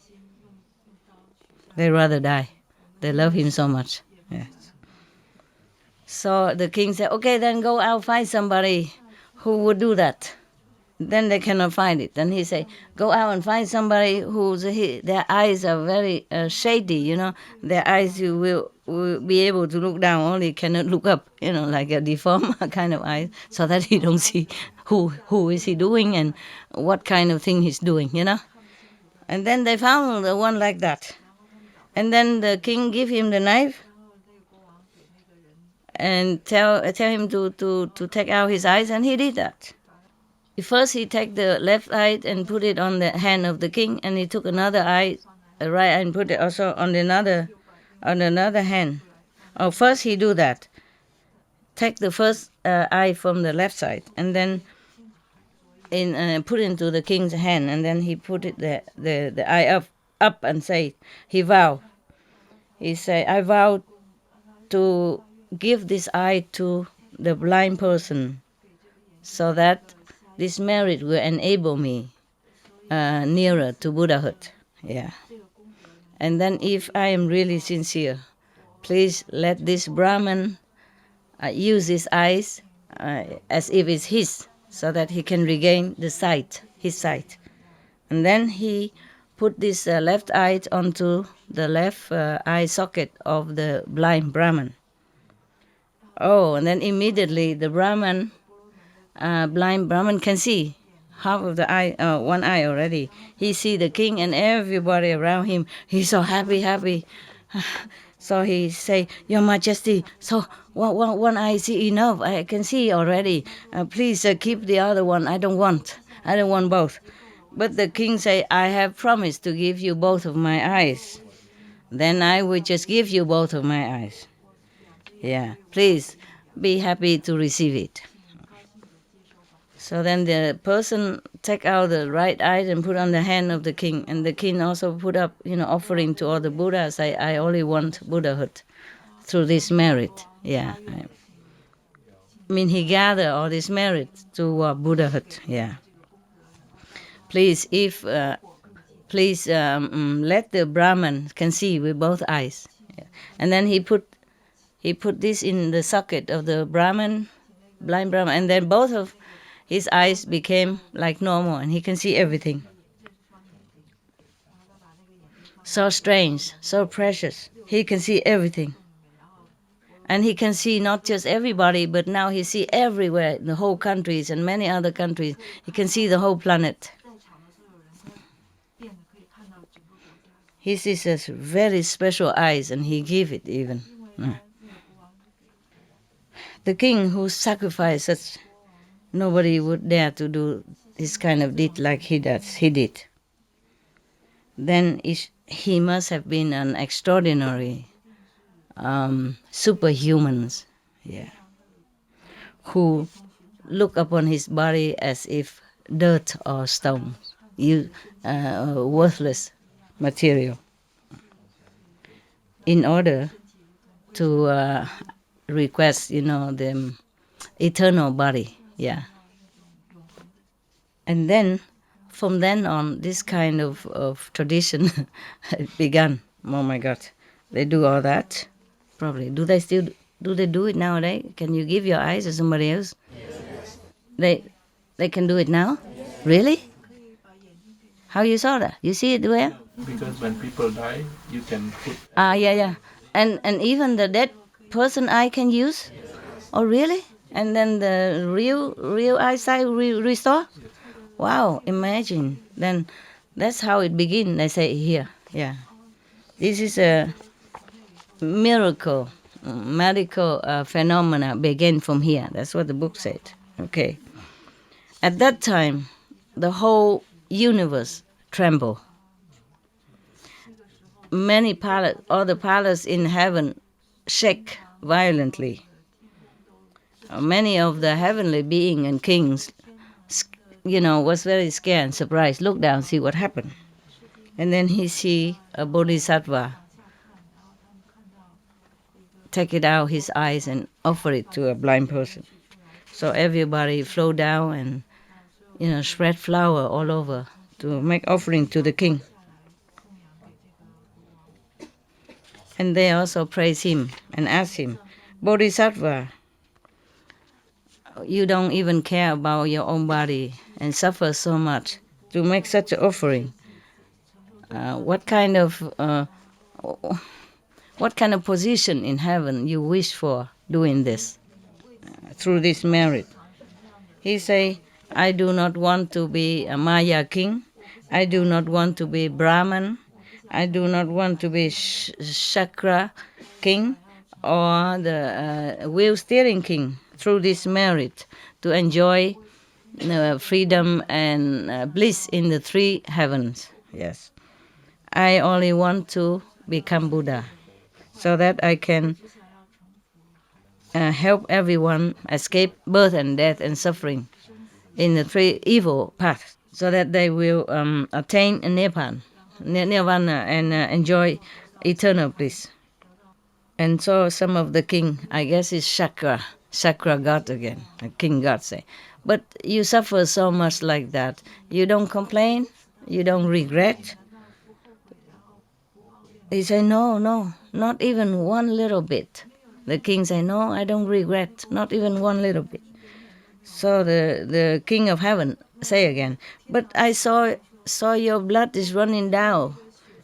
They rather die. They love him so much. Yes. So the king said, okay, then go out, find somebody who would do that. Then they cannot find it. Then he said, go out and find somebody their eyes are very shady, Their eyes you will be able to look down, only cannot look up, like a deformed kind of eye, so that he don't see who is he doing and what kind of thing he's doing, And then they found the one like that. And then the king give him the knife and tell him to take out his eyes, and he did that. First he take the left eye and put it on the hand of the king, and he took another eye, the right eye, and put it also on another hand. Oh, first he do that. Take the first eye from the left side, and then put it into the king's hand, and then he put it the eye up and say, he vowed. He say, I vow to give this eye to the blind person so that this merit will enable me nearer to Buddhahood. Yeah. And then if I am really sincere, please let this Brahmin use his eyes as if it's his, so that he can regain the sight, his sight. And then he put this left eye onto the left eye socket of the blind Brahmin. Oh, and then immediately the Brahmin, blind Brahmin can see half of the eye, one eye already. He see the king and everybody around him. He's so happy. So he say, Your Majesty, so one eye see enough. I can see already. Please keep the other one. I don't want both. But the king say, I have promised to give you both of my eyes. Then I will just give you both of my eyes. Yeah, please be happy to receive it. So then the person take out the right eye and put on the hand of the king. And the king also put up, offering to all the Buddhas. I only want Buddhahood through this merit. Yeah. I mean, he gathered all this merit to Buddhahood. Yeah. Please, let the Brahman can see with both eyes. Yeah. And then he put this in the socket of the Brahman, blind Brahman, and then both of his eyes became like normal and he can see everything. So strange, so precious. He can see everything. And he can see not just everybody, but now he see everywhere, the whole countries and many other countries. He can see the whole planet. His is very special eyes, and he give it even. The king who sacrificed such, nobody would dare to do this kind of deed like he did. Then he must have been an extraordinary superhumans, yeah, who look upon his body as if dirt or stones, worthless material, in order to request, the eternal body, yeah. And then, from then on, this kind of tradition began. Oh my God, they do all that. Probably. Do they do it nowadays? Can you give your eyes to somebody else? Yes. They can do it now? Yes. Really? How you saw that? You see it where? Because when people die, you can put... Yeah. And even the dead person eye can use? Yes. Oh, really? And then the real eyesight restore? Yes. Wow, imagine. Then that's how it begins, they say here. Yeah. This is a miracle, medical phenomena begin from here. That's what the book said. Okay. At that time, the whole universe trembled. All the palaces in heaven shake violently. Many of the heavenly beings and kings, was very scared and surprised. Look down, see what happened. And then he see a bodhisattva take it out his eyes and offer it to a blind person. So everybody flow down and spread flower all over to make offering to the king. And they also praise him and ask him, Bodhisattva, you don't even care about your own body and suffer so much to make such an offering. What kind of position in heaven you wish for doing this through this merit? He say, I do not want to be a Maya king. I do not want to be Brahman. I do not want to be Chakra king or the wheel steering king. Through this merit to enjoy freedom and bliss in the three heavens. Yes. I only want to become Buddha so that I can help everyone escape birth and death and suffering in the three evil paths, so that they will attain nirvana and enjoy eternal bliss. And so some of the king, I guess it's Chakra god again, the king god say, But you suffer so much like that. You don't complain, you don't regret. He said, no, not even one little bit. The king said, no, I don't regret, not even one little bit. So the king of heaven say again, but I saw your blood is running down,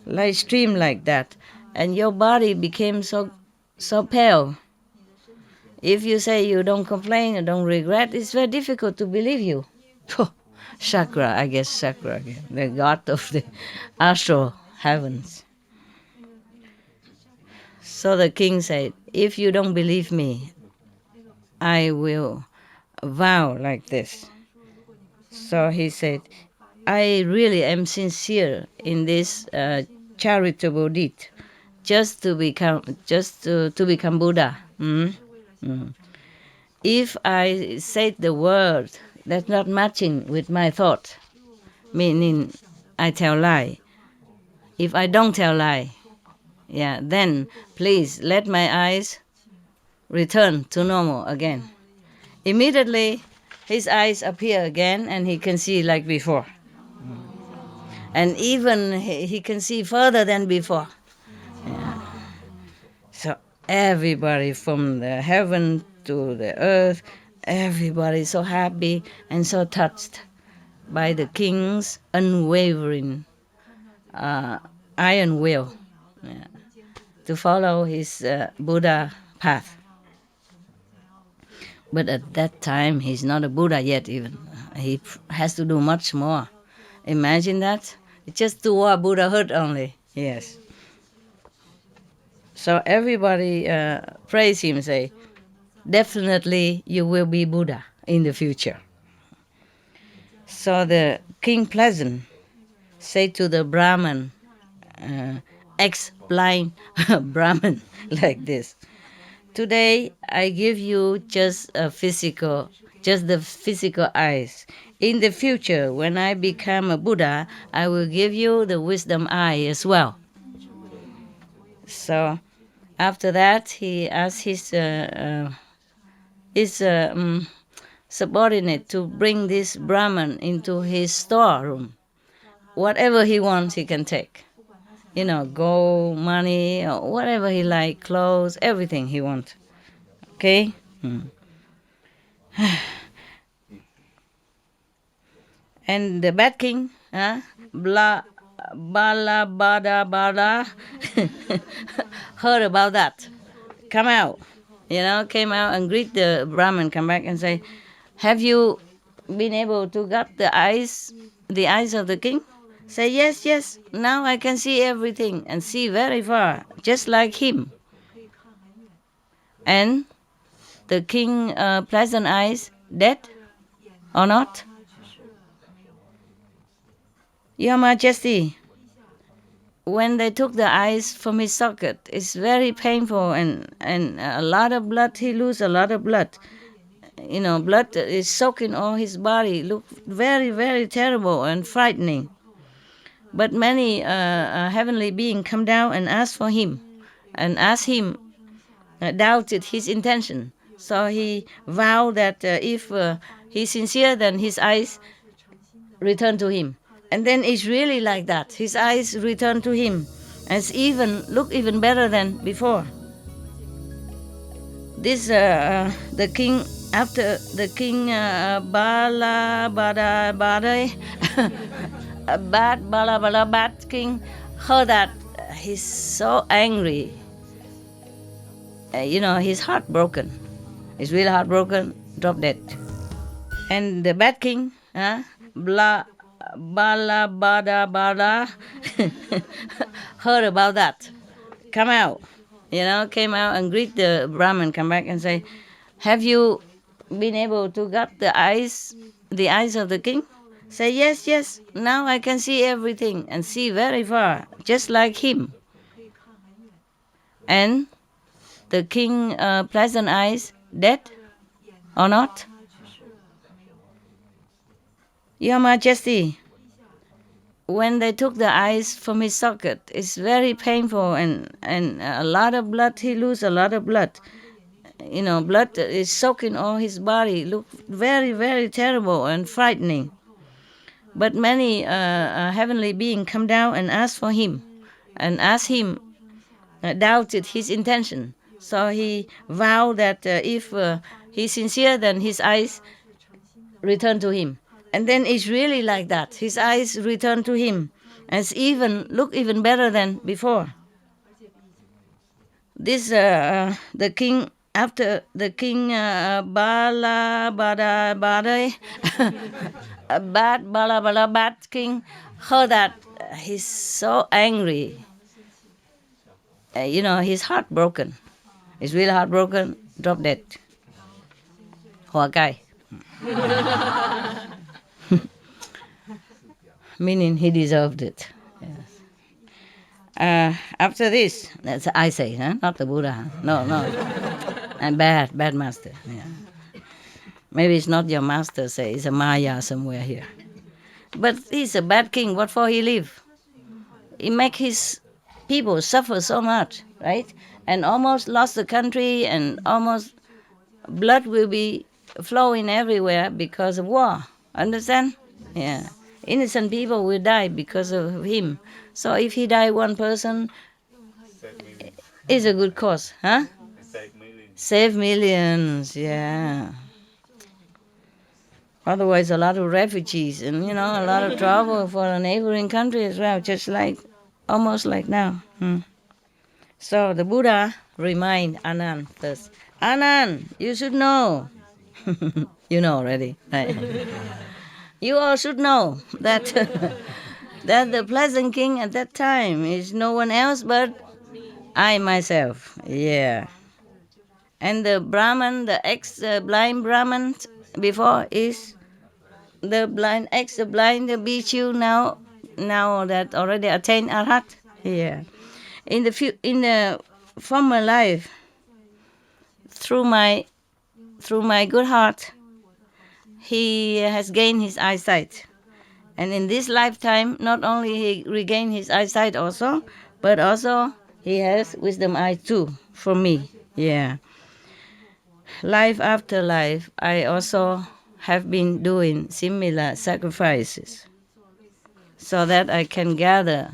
like stream like that, and your body became so pale. If you say you don't complain, you don't regret, it's very difficult to believe you. Chakra, I guess Chakra again, the god of the astral heavens. So the king said, if you don't believe me, I will vow like this. So he said, I really am sincere in this charitable deed, just to become Buddha. If I say the word that's not matching with my thought, meaning I tell lie. If I don't tell lie, then please let my eyes return to normal again. Immediately, his eyes appear again and he can see like before. And even he can see further than before. Yeah. So everybody from the heaven to the earth, everybody so happy and so touched by the king's unwavering iron will to follow his Buddha path. But at that time, he's not a Buddha yet even. He has to do much more. Imagine that. Just toward Buddhahood only. Yes. So everybody praise him, say, definitely you will be Buddha in the future. So the King Pleasant said to the Brahmin, ex-blind Brahmin, like this, today I give you just the physical eyes. In the future, when I become a Buddha, I will give you the wisdom eye as well. So after that, he asked his subordinate to bring this Brahmin into his storeroom. Whatever he wants, he can take. Gold, money, or whatever he like, clothes, everything he wants. Okay? And the bad king, bala bada, heard about that. Came out and greet the Brahmin, come back and say, have you been able to get the eyes of the king? Say, yes, now I can see everything and see very far, just like him. And the king pleasant eyes dead or not? Your Majesty, when they took the eyes from his socket, it's very painful and a lot of blood, he lose a lot of blood. Blood is soaking all his body, look very, very terrible and frightening. But many heavenly beings come down and ask for him, and ask him, doubted his intention. So he vowed that if he's sincere, then his eyes return to him. And then it's really like that. His eyes return to him, and look even better than before. This the king, after the king bad king heard that, he's so angry. He's heartbroken. He's really heartbroken, drop dead. And the bad king, heard about that. Came out and greet the Brahmin, come back and say, have you been able to get the eyes of the king? Say, yes, now I can see everything and see very far, just like him. And the king pleasant eyes dead or not? Your Majesty, when they took the eyes from his socket, it's very painful and a lot of blood, he lose a lot of blood. blood is soaking all his body. Look very, very terrible and frightening. But many heavenly beings come down and ask for him, and ask him, doubted his intention. So he vowed that if he's sincere, then his eyes return to him. And then it's really like that. His eyes return to him, and look even better than before. This the king, after the king Bad king heard that he's so angry. He's heartbroken. He's really heartbroken. Drop dead. Hoa cai. Meaning he deserved it. Yes. After this, that's eyesight, huh? Not the Buddha. Huh? No. And bad master. Yeah. Maybe it's not your master, say it's a Maya somewhere here. But he's a bad king. What for he live? He make his people suffer so much, right? And almost lost the country, and almost blood will be flowing everywhere because of war. Understand? Yeah. Innocent people will die because of him. So if he die one person, it's a good cause, huh? Save millions, yeah. Otherwise, a lot of refugees and, a lot of trouble for a neighboring country as well, just almost like now. So the Buddha remind Anand first. Anand, you should know. You know already, right? You all should know that that the pleasant king at that time is no one else but I myself. Yeah. And the Brahman, the ex-blind Brahman before is the blind, ex-blind bhikkhu now that already attained Arhat. Yeah. In the former life, through my good heart, he has gained his eyesight. And in this lifetime, not only he regained his eyesight also, but also he has wisdom eye too, for me. Yeah. Life after life, I also have been doing similar sacrifices so that I can gather,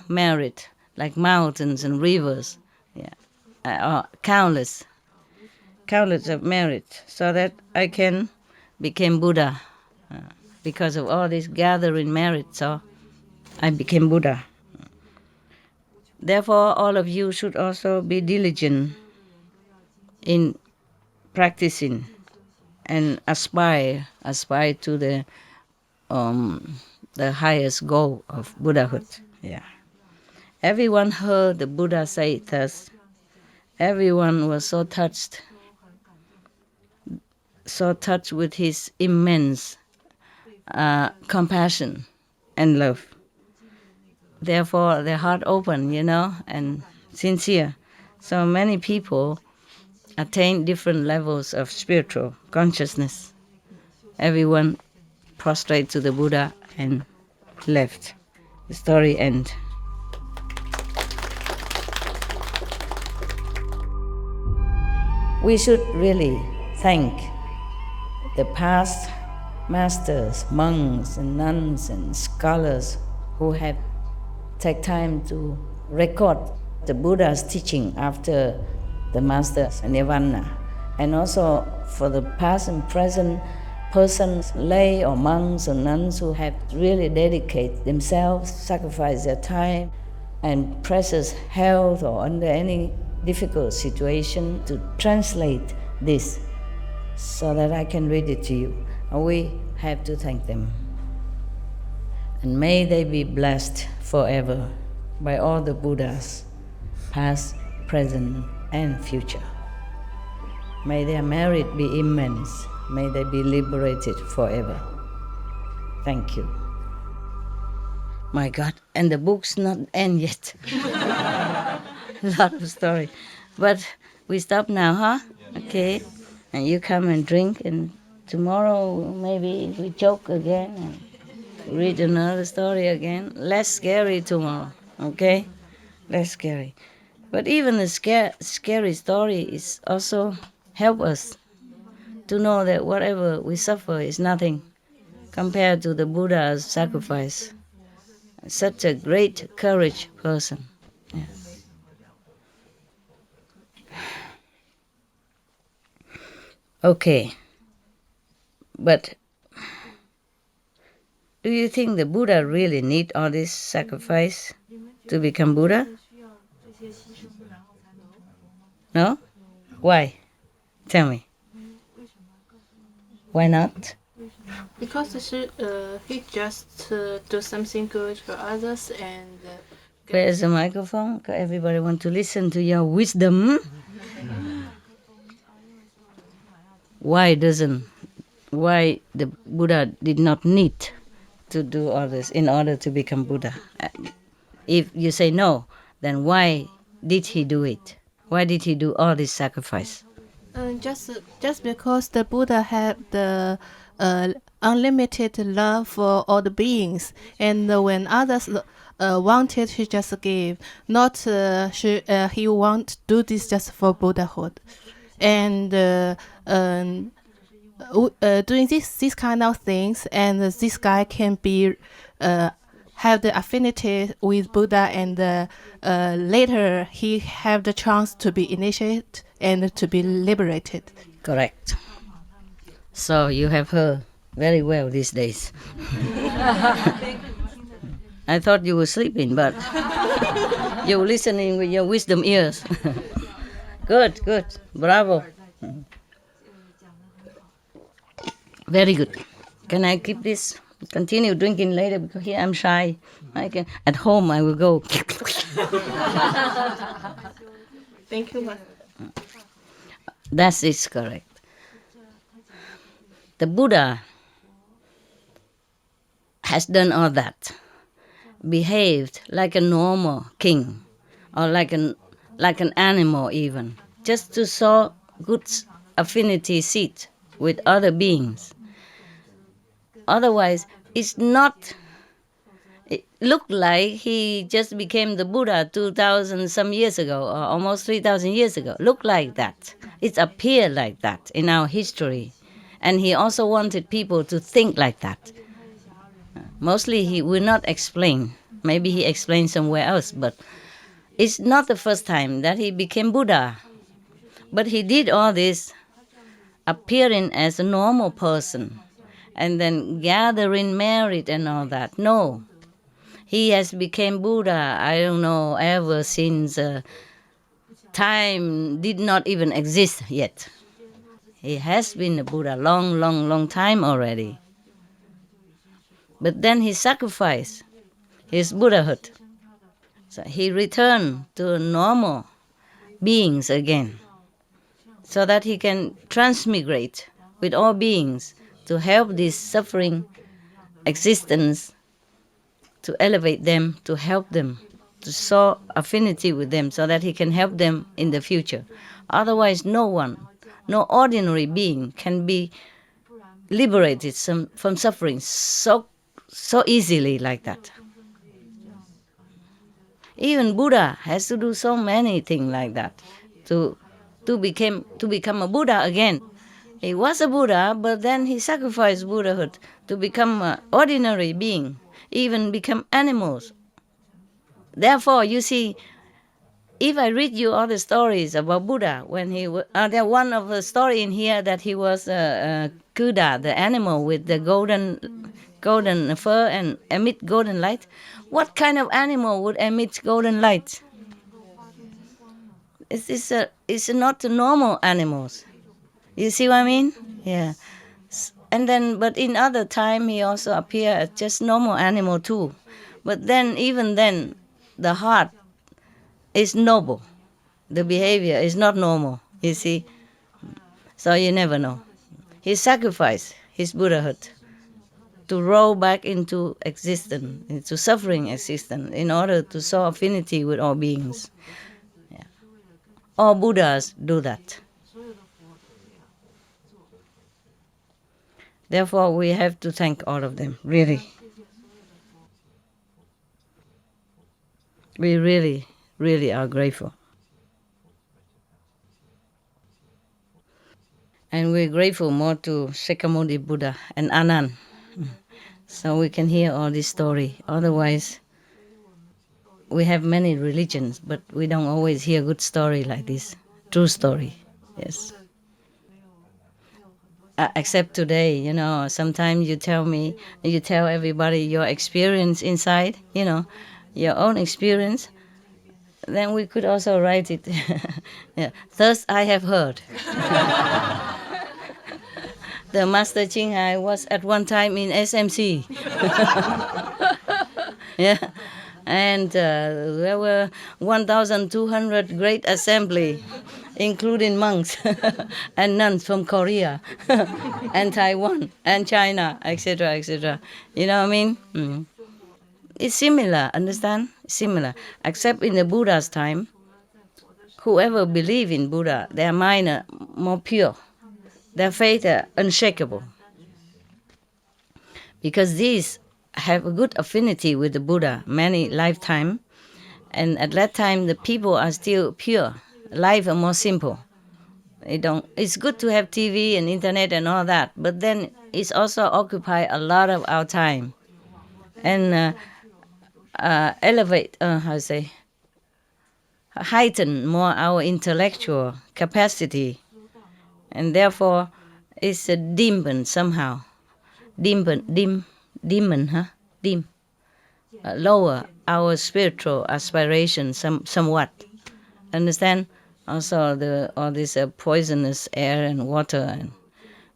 merit, like mountains and rivers, countless of merit, so that I can become Buddha. Because of all this gathering merit, so I became Buddha. Therefore, all of you should also be diligent in practicing and aspire to the highest goal of Buddhahood. Yeah. Everyone heard the Buddha say thus. Everyone was so touched with his immense compassion and love. Therefore, their heart open, and sincere. So many people attain different levels of spiritual consciousness. Everyone prostrate to the Buddha and left. The story ends. We should really thank the past masters, monks and nuns and scholars who have taken time to record the Buddha's teaching after the master's nirvana, and also for the past and present persons, lay or monks or nuns who have really dedicated themselves, sacrificed their time and precious health or under any difficult situation to translate this so that I can read it to you. And we have to thank them. And may they be blessed forever by all the Buddhas, past, present, and future. May their merit be immense. May they be liberated forever. Thank you. My God, and the book's not end yet. A lot of story. But we stop now, huh? Okay. And you come and drink, and tomorrow maybe we joke again and read another story again. Less scary tomorrow, okay? Less scary. But even the scary story is also help us to know that whatever we suffer is nothing compared to the Buddha's sacrifice. Such a great courage person. Yeah. Okay. But do you think the Buddha really need all this sacrifice to become Buddha? No? Why? Tell me. Why not? Because he just do something good for others and. Where's the microphone? Everybody want to listen to your wisdom. Why the Buddha did not need to do all this in order to become Buddha? If you say no, then why did he do it? Why did he do all this sacrifice? Just because the Buddha had the unlimited love for all the beings, and when others wanted, he just gave. Not he want do this just for Buddhahood, and doing this kind of things, and this guy can be have the affinity with Buddha, and later he have the chance to be initiated and to be liberated. Correct. So you have heard very well these days. I thought you were sleeping, but you're listening with your wisdom ears. Good. Bravo. Very good. Can I keep this? Continue drinking later, because here I'm shy. At home I will go. Thank you. That is correct. The Buddha has done all that, behaved like a normal king, or like an animal even, just to sow good affinity seed with other beings. Otherwise, it looked like he just became the Buddha 2,000 some years ago, or almost 3,000 years ago. Looked like that. It appeared like that in our history. And he also wanted people to think like that. Mostly he will not explain. Maybe he explained somewhere else, but it's not the first time that he became Buddha. But he did all this appearing as a normal person, and then gathering merit and all that. No. He has become Buddha, I don't know, ever since time did not even exist yet. He has been a Buddha long time already. But then he sacrificed his Buddhahood. So he returned to normal beings again, so that he can transmigrate with all beings to help this suffering existence, to elevate them, to help them, to sow affinity with them, so that he can help them in the future. Otherwise, no ordinary being can be liberated from suffering so easily like that. Even Buddha has to do so many things like that to become a Buddha again. He was a Buddha, but then he sacrificed Buddhahood to become an ordinary being, even become animals. Therefore, you see, if I read you all the stories about Buddha, when he there one of the story in here that he was Kuda, the animal with the golden fur and emit golden light. What kind of animal would emit golden light? It's not the normal animals. You see what I mean? Yeah. And then, but in other time, he also appeared as just normal animal too. But then, even then, the heart is noble. The behavior is not normal, you see. So you never know. He sacrificed his Buddhahood to roll back into existence, into suffering existence, in order to sow affinity with all beings. Yeah. All Buddhas do that. Therefore, we have to thank all of them, really. We really are grateful. And we're grateful more to Shakyamuni Buddha and Ananda. So we can hear all this story. Otherwise, we have many religions, but we don't always hear good story like this. True story, yes. Except today, sometimes you tell everybody your experience inside, your own experience. Then we could also write it. Yeah. Thus I have heard. The Master Ching Hai was at one time in SMC. Yeah. And there were 1,200 great assembly, including monks and nuns from Korea and Taiwan and China, etc., etc. You know what I mean? Mm. It's similar, understand? Similar. Except in the Buddha's time, whoever believe in Buddha, their mind are more pure. Their faith are unshakable. Because these have a good affinity with the Buddha many lifetime, and at that time the people are still pure. Life are more simple. It's good to have TV and internet and all that, but then it's also occupy a lot of our time and heighten more our intellectual capacity, and therefore it's a dimmen somehow. Lower our spiritual aspiration somewhat. Understand? Also all this poisonous air and water and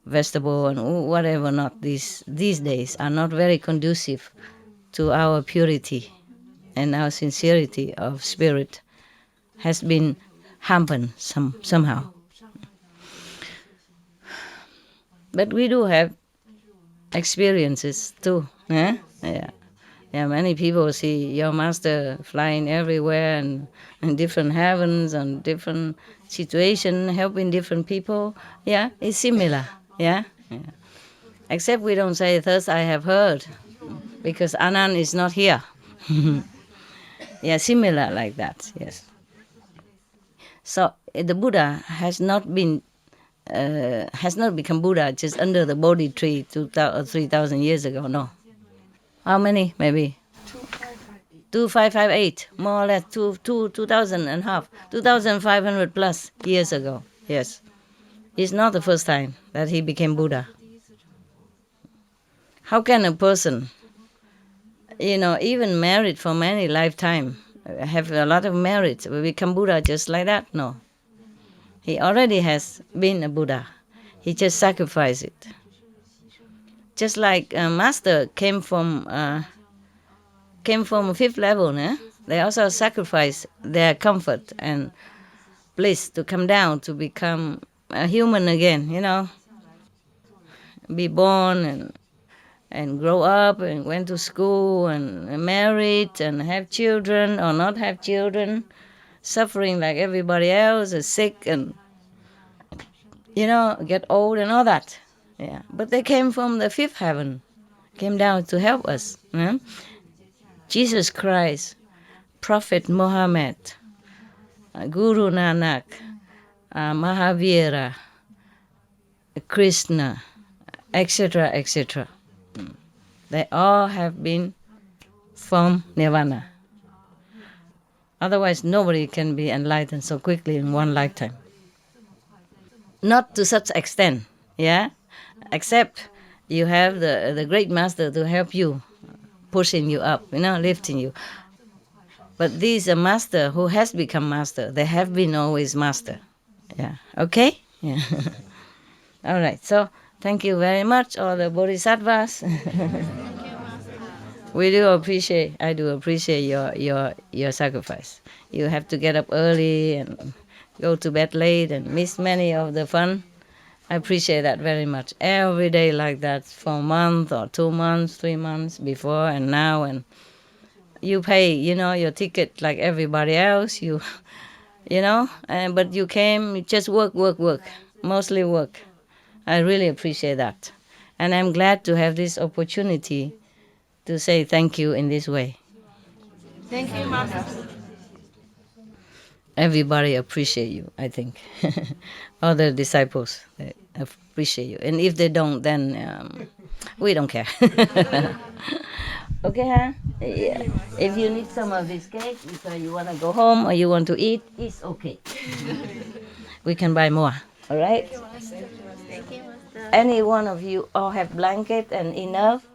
vegetable and whatever not these days are not very conducive to our purity, and our sincerity of spirit has been hampered somehow. But we do have experiences too. Yeah. Many people see your master flying everywhere and in different heavens and different situations, helping different people. Yeah, it's similar. Yeah. Except we don't say, thus I have heard, because Ananda is not here. Yeah, similar like that, yes. So the Buddha has not become Buddha just under the Bodhi tree 2,000 or 3,000 years ago, no. How many, maybe? 2558, more or less, 2,000 and half, 2,500 plus years ago, yes. It's not the first time that he became Buddha. How can a person, even married for many lifetime, have a lot of merit, become Buddha just like that? No. He already has been a Buddha. He just sacrificed it. Just like a master came from fifth level, they also sacrificed their comfort and bliss to come down to become a human again, be born and grow up and went to school and married and have children or not have children, suffering like everybody else, is sick and, get old and all that. Yeah, but they came from the fifth heaven, came down to help us. Jesus Christ, Prophet Muhammad, Guru Nanak, Mahavira, Krishna, etc., etc. They all have been from Nirvana. Otherwise, nobody can be enlightened so quickly in one lifetime. Not to such extent, yeah? Except you have the great master to help you, pushing you up, lifting you. But these are master who has become master. They have been always master. Yeah. Okay? Yeah. All right. So thank you very much, all the bodhisattvas. I do appreciate your sacrifice. You have to get up early and go to bed late and miss many of the fun. I appreciate that very much. Every day like that for a month or 2 months, 3 months before and now, and you pay, your ticket like everybody else. But you came, you just work, mostly work. I really appreciate that, and I'm glad to have this opportunity to say thank you in this way. Thank you, Master. Everybody appreciate you, I think. Other disciples, appreciate you. And if they don't, then we don't care. Okay, huh? Yeah. If you need some of this cake because you want to go home or you want to eat, it's okay. We can buy more, all right? Any one of you all have blanket and enough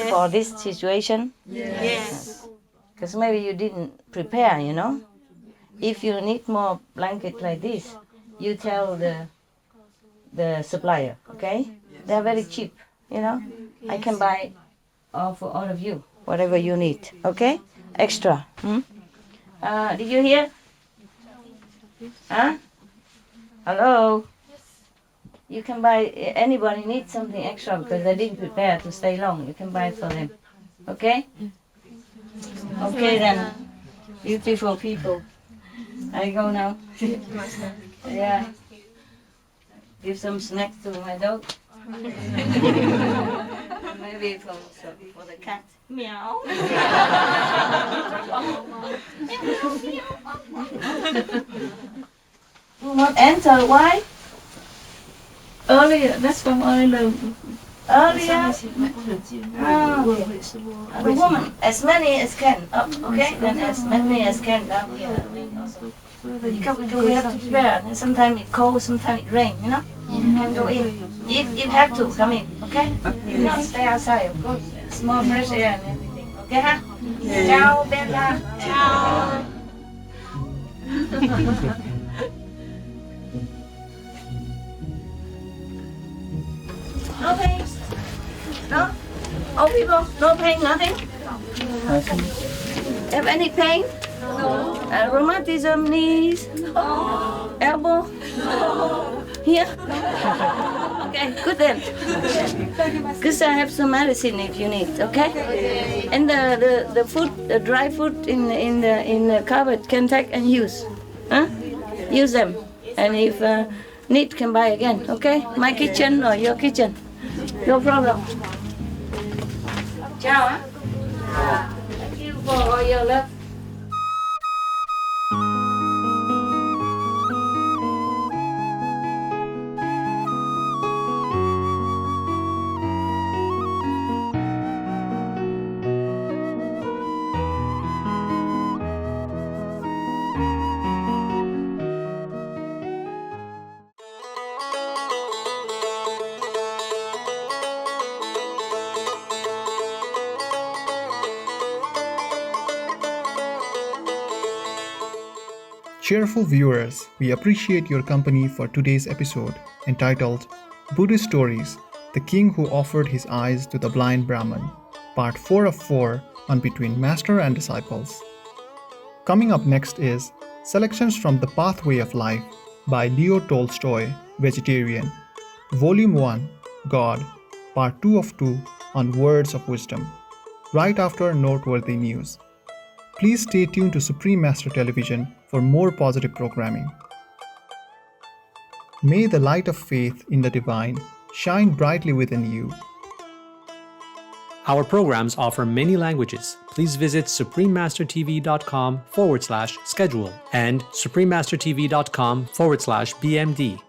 for this situation? Yes. Because maybe you didn't prepare, you know? If you need more blanket like this, you tell the supplier, okay? They're very cheap, you know? I can buy all for all of you, whatever you need, okay? Extra. Did you hear? Huh? Hello? You can buy, anybody needs something extra because they didn't prepare to stay long. You can buy it for them, okay? Okay then, beautiful people. I go now. Yeah. Give some snacks to my dog. Maybe for the cat. Meow. Will not enter. Why? Earlier. That's from earlier. Earlier. Okay. The woman, as many as can. Up. Okay. Then as many as can down here. Because we have to prepare. And sometimes it cold, sometimes it rain. You know. You can go in. If have to, come in. Okay. If not, stay outside. Of course. Small fresh air and everything. Okay, huh? Ciao, Bella. Ciao. No pain? No? Old people? No pain? Nothing? Have any pain? No. Rheumatism, knees? No. Elbow? No. Here? Okay, good then. Because I have some medicine if you need, okay? And the food, the dry food in the cupboard can take and use. Huh? Use them. And if need, can buy again, okay? My kitchen or your kitchen. No problem. Ciao, huh? Thank you for all your love. Cheerful viewers, we appreciate your company for today's episode entitled Buddhist Stories, The King Who Offered His Eyes to the Blind Brahmin, Part 4 of 4 on Between Master and Disciples. Coming up next is Selections from The Pathway of Life by Leo Tolstoy, Vegetarian, Volume 1, God, Part 2 of 2 on Words of Wisdom, right after noteworthy news. Please stay tuned to Supreme Master Television for more positive programming. May the light of faith in the divine shine brightly within you. Our programs offer many languages. Please visit suprememastertv.com/schedule and suprememastertv.com/BMD.